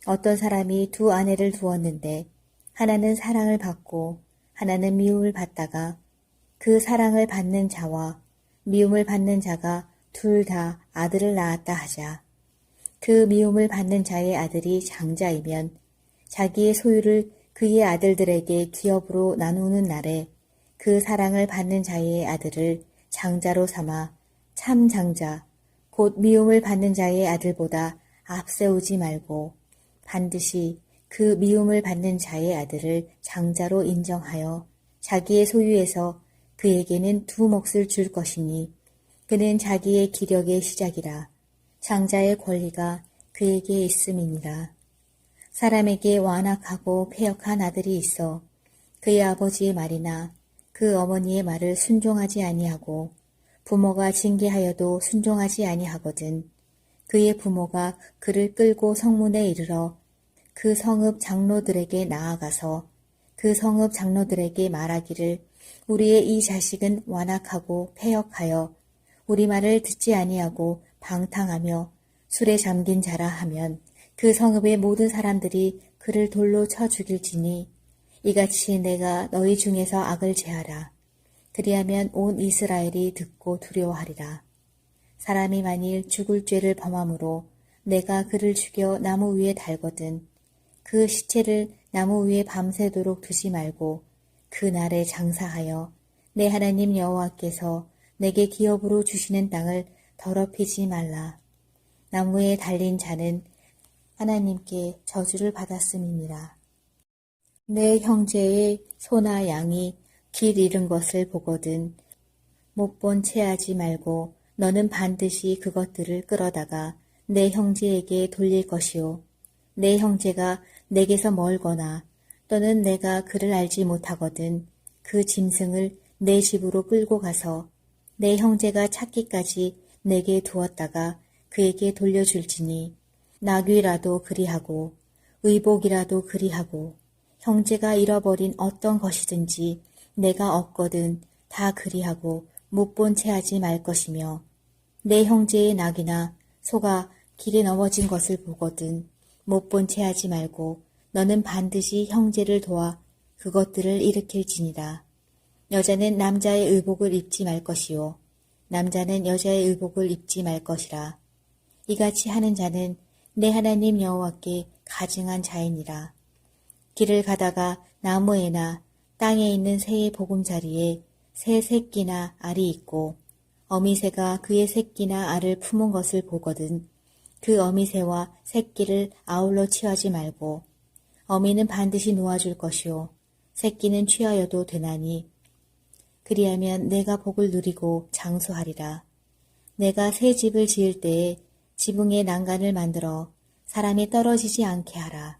어떤 사람이 두 아내를 두었는데 하나는 사랑을 받고 하나는 미움을 받다가 그 사랑을 받는 자와 미움을 받는 자가 둘 다 아들을 낳았다 하자. 그 미움을 받는 자의 아들이 장자이면 자기의 소유를 그의 아들들에게 기업으로 나누는 날에 그 사랑을 받는 자의 아들을 장자로 삼아 참 장자 곧 미움을 받는 자의 아들보다 앞세우지 말고 반드시 그 미움을 받는 자의 아들을 장자로 인정하여 자기의 소유에서 그에게는 두 몫을 줄 것이니 그는 자기의 기력의 시작이라. 장자의 권리가 그에게 있음이니라. 사람에게 완악하고 패역한 아들이 있어 그의 아버지의 말이나 그 어머니의 말을 순종하지 아니하고 부모가 징계하여도 순종하지 아니하거든 그의 부모가 그를 끌고 성문에 이르러 그 성읍 장로들에게 나아가서 그 성읍 장로들에게 말하기를 우리의 이 자식은 완악하고 패역하여 우리 말을 듣지 아니하고 방탕하며 술에 잠긴 자라 하면 그 성읍의 모든 사람들이 그를 돌로 쳐 죽일지니 이같이 내가 너희 중에서 악을 제하라. 그리하면 온 이스라엘이 듣고 두려워하리라. 사람이 만일 죽을 죄를 범함으로 내가 그를 죽여 나무 위에 달거든 그 시체를 나무 위에 밤새도록 두지 말고 그 날에 장사하여 내 하나님 여호와께서 내게 기업으로 주시는 땅을 더럽히지 말라. 나무에 달린 자는 하나님께 저주를 받았음이니라. 내 형제의 소나 양이 길 잃은 것을 보거든 못 본 채 하지 말고 너는 반드시 그것들을 끌어다가 내 형제에게 돌릴 것이요. 내 형제가 내게서 멀거나 또는 내가 그를 알지 못하거든 그 짐승을 내 집으로 끌고 가서 내 형제가 찾기까지 내게 두었다가 그에게 돌려줄지니 나귀라도 그리하고 의복이라도 그리하고 형제가 잃어버린 어떤 것이든지 내가 얻거든 다 그리하고 못 본 채 하지 말 것이며 내 형제의 낙이나 소가 길에 넘어진 것을 보거든 못 본 채 하지 말고 너는 반드시 형제를 도와 그것들을 일으킬지니라. 여자는 남자의 의복을 입지 말 것이요 남자는 여자의 의복을 입지 말 것이라. 이같이 하는 자는 내 하나님 여호와께 가증한 자이니라. 길을 가다가 나무에나 땅에 있는 새의 보금자리에 새 새끼나 알이 있고 어미새가 그의 새끼나 알을 품은 것을 보거든 그 어미새와 새끼를 아울러 취하지 말고 어미는 반드시 놓아줄 것이요 새끼는 취하여도 되나니 그리하면 내가 복을 누리고 장수하리라. 내가 새 집을 지을 때에 지붕에 난간을 만들어 사람이 떨어지지 않게 하라.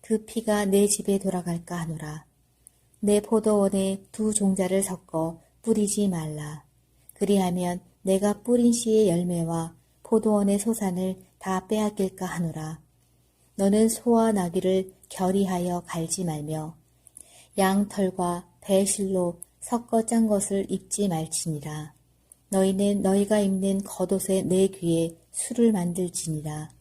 그 피가 내 집에 돌아갈까 하노라. 내 포도원에 두 종자를 섞어 뿌리지 말라. 그리하면 내가 뿌린 씨의 열매와 포도원의 소산을 다 빼앗길까 하노라. 너는 소와 나귀를 결의하여 갈지 말며 양 털과 배 실로 섞어 짠 것을 입지 말지니라. 너희는 너희가 입는 겉옷의 내 귀에 술을 만들지니라.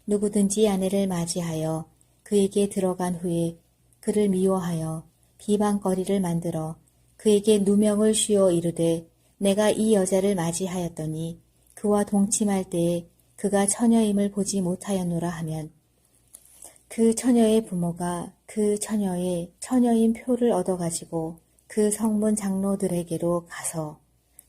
누구든지 아내를 맞이하여 그에게 들어간 후에 그를 미워하여 비방거리를 만들어 그에게 누명을 씌워 이르되 내가 이 여자를 맞이하였더니 그와 동침할 때에 그가 처녀임을 보지 못하였노라 하면 그 처녀의 부모가 그 처녀의 처녀인 표를 얻어가지고 그 성문 장로들에게로 가서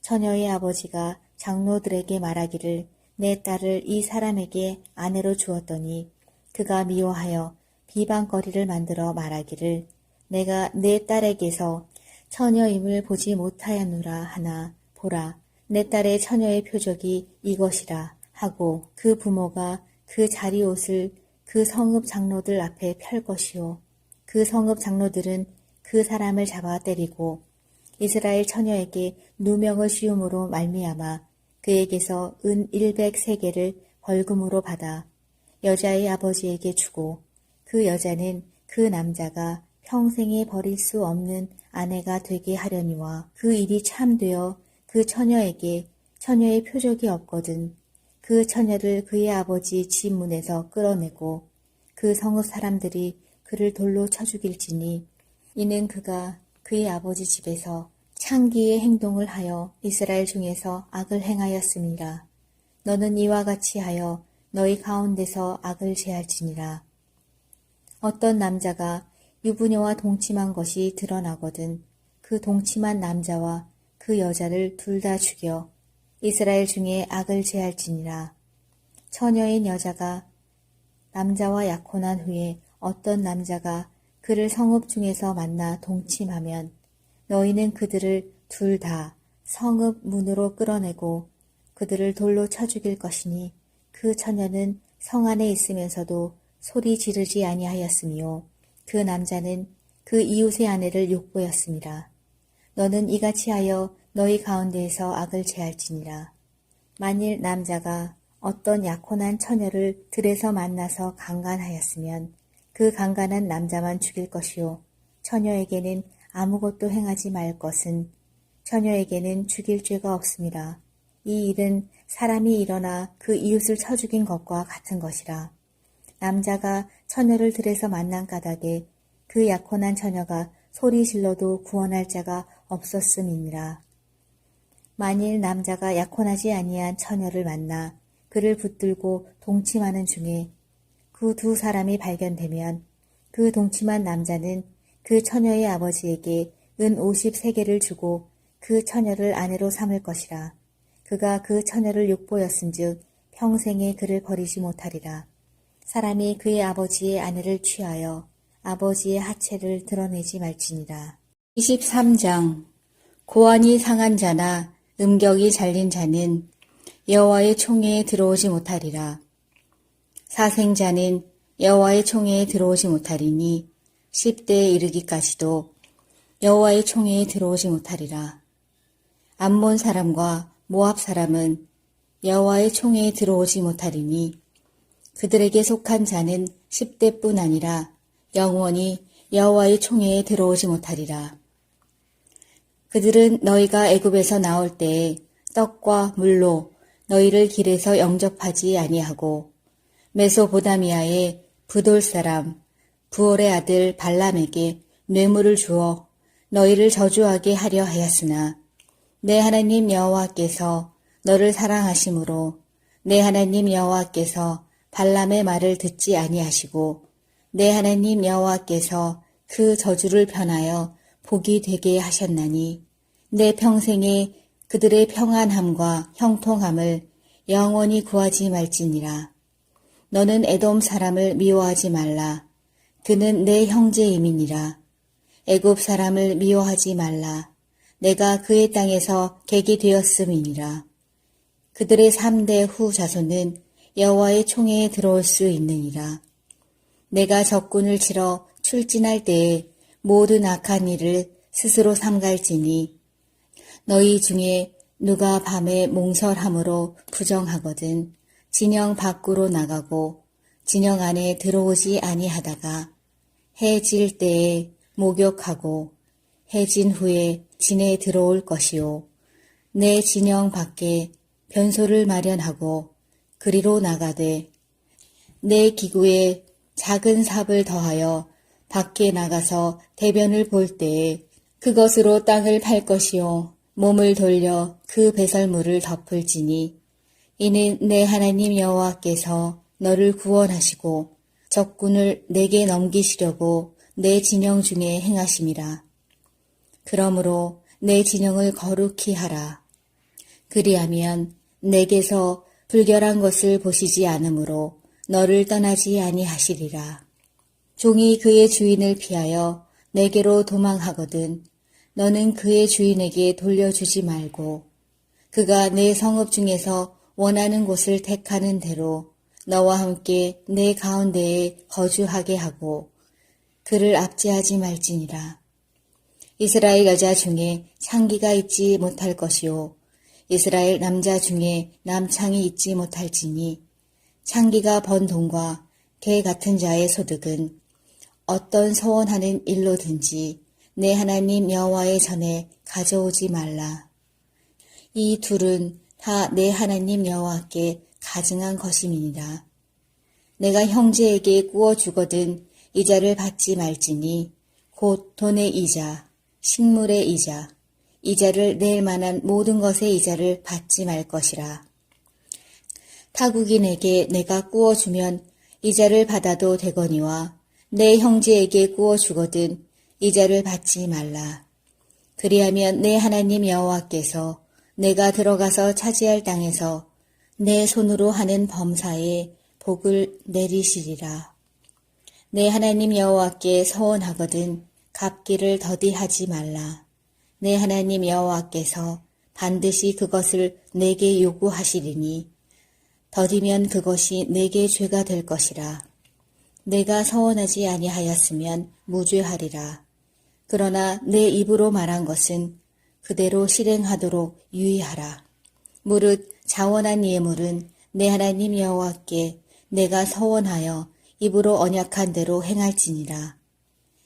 처녀의 아버지가 장로들에게 말하기를 내 딸을 이 사람에게 아내로 주었더니 그가 미워하여 비방거리를 만들어 말하기를 내가 내 딸에게서 처녀임을 보지 못하였노라 하나 보라 내 딸의 처녀의 표적이 이것이라 하고 그 부모가 그 자리옷을 그 성읍 장로들 앞에 펼 것이요 그 성읍 장로들은 그 사람을 잡아 때리고 이스라엘 처녀에게 누명을 씌움으로 말미암아 그에게서 은 100세겔을 벌금으로 받아 여자의 아버지에게 주고 그 여자는 그 남자가 평생에 버릴 수 없는 아내가 되게 하려니와 그 일이 참되어 그 처녀에게 처녀의 표적이 없거든 그 처녀를 그의 아버지 집 문에서 끌어내고 그 성읍 사람들이 그를 돌로 쳐 죽일지니 이는 그가 그의 아버지 집에서 창기의 행동을 하여 이스라엘 중에서 악을 행하였음이라. 너는 이와 같이 하여 너희 가운데서 악을 제할지니라. 어떤 남자가 유부녀와 동침한 것이 드러나거든 그 동침한 남자와 그 여자를 둘 다 죽여 이스라엘 중에 악을 제할지니라. 처녀인 여자가 남자와 약혼한 후에 어떤 남자가 그를 성읍 중에서 만나 동침하면 너희는 그들을 둘 다 성읍 문으로 끌어내고 그들을 돌로 쳐 죽일 것이니 그 처녀는 성 안에 있으면서도 소리 지르지 아니하였으며 그 남자는 그 이웃의 아내를 욕보였습니다. 너는 이같이 하여 너희 가운데에서 악을 제할지니라. 만일 남자가 어떤 약혼한 처녀를 들에서 만나서 강간하였으면 그 강간한 남자만 죽일 것이요 처녀에게는 아무것도 행하지 말 것은 처녀에게는 죽일 죄가 없습니다. 이 일은 사람이 일어나 그 이웃을 쳐 죽인 것과 같은 것이라. 남자가 처녀를 들에서 만난 까닭에 그 약혼한 처녀가 소리 질러도 구원할 자가 없었음이니라. 만일 남자가 약혼하지 아니한 처녀를 만나 그를 붙들고 동침하는 중에 그 두 사람이 발견되면 그 동침한 남자는 그 처녀의 아버지에게 은 50세겔을 주고 그 처녀를 아내로 삼을 것이라. 그가 그 처녀를 욕보였은즉 평생에 그를 버리지 못하리라. 사람이 그의 아버지의 아내를 취하여 아버지의 하체를 드러내지 말지니라. 23장 고환이 상한 자나 음격이 잘린 자는 여호와의 총회에 들어오지 못하리라. 사생자는 여호와의 총회에 들어오지 못하리니 10대에 이르기까지도 여호와의 총회에 들어오지 못하리라. 암몬 사람과 모압 사람은 여호와의 총회에 들어오지 못하리니 그들에게 속한 자는 10대뿐 아니라 영원히 여호와의 총회에 들어오지 못하리라. 그들은 너희가 애굽에서 나올 때에 떡과 물로 너희를 길에서 영접하지 아니하고 메소보다미아의 부돌 사람 부올의 아들 발람에게 뇌물을 주어 너희를 저주하게 하려 하였으나 내 하나님 여호와께서 너를 사랑하심으로 내 하나님 여호와께서 발람의 말을 듣지 아니하시고 내 하나님 여호와께서 그 저주를 편하여 복이 되게 하셨나니 내 평생에 그들의 평안함과 형통함을 영원히 구하지 말지니라. 너는 에돔 사람을 미워하지 말라. 그는 내 형제임이니라. 애굽 사람을 미워하지 말라. 내가 그의 땅에서 객이 되었음이니라. 그들의 3대 후 자손은 여호와의 총회에 들어올 수 있느니라. 내가 적군을 치러 출진할 때에 모든 악한 일을 스스로 삼갈지니 너희 중에 누가 밤에 몽설함으로 부정하거든 진영 밖으로 나가고 진영 안에 들어오지 아니하다가 해 질 때에 목욕하고 해 진 후에 진에 들어올 것이요. 내 진영 밖에 변소를 마련하고 그리로 나가되 내 기구에 작은 삽을 더하여 밖에 나가서 대변을 볼 때에 그것으로 땅을 팔 것이요. 몸을 돌려 그 배설물을 덮을지니 이는 내 하나님 여호와께서 너를 구원하시고 적군을 내게 넘기시려고 내 진영 중에 행하심이라. 그러므로 내 진영을 거룩히 하라. 그리하면 내게서 불결한 것을 보시지 않으므로 너를 떠나지 아니하시리라. 종이 그의 주인을 피하여 내게로 도망하거든 너는 그의 주인에게 돌려주지 말고 그가 내 성읍 중에서 원하는 곳을 택하는 대로 너와 함께 내 가운데에 거주하게 하고 그를 압제하지 말지니라. 이스라엘 여자 중에 창기가 있지 못할 것이요 이스라엘 남자 중에 남창이 있지 못할지니 창기가 번 돈과 개 같은 자의 소득은 어떤 소원하는 일로든지 내 하나님 여호와의 전에 가져오지 말라. 이 둘은 다 내 하나님 여호와께 가증한 것임이니라. 내가 형제에게 구워 주거든 이자를 받지 말지니 곧 돈의 이자, 식물의 이자, 이자를 낼 만한 모든 것의 이자를 받지 말 것이라. 타국인에게 내가 구워 주면 이자를 받아도 되거니와 내 형제에게 구워 주거든 이자를 받지 말라. 그리하면 내 하나님 여호와께서 내가 들어가서 차지할 땅에서 내 손으로 하는 범사에 복을 내리시리라. 내 하나님 여호와께 서원하거든 갚기를 더디하지 말라. 내 하나님 여호와께서 반드시 그것을 내게 요구하시리니 더디면 그것이 내게 죄가 될 것이라. 내가 서원하지 아니하였으면 무죄하리라. 그러나 내 입으로 말한 것은 그대로 실행하도록 유의하라. 무릇 자원한 예물은 내 하나님 여호와께 내가 서원하여 입으로 언약한 대로 행할지니라.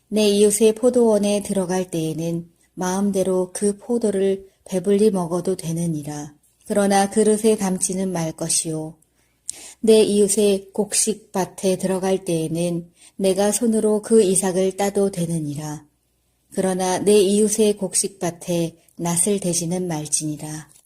내 이웃의 포도원에 들어갈 때에는 마음대로 그 포도를 배불리 먹어도 되느니라. 그러나 그릇에 담지는 말 것이요. 내 이웃의 곡식밭에 들어갈 때에는 내가 손으로 그 이삭을 따도 되느니라. 그러나 내 이웃의 곡식밭에 낫을 대지는 말지니라.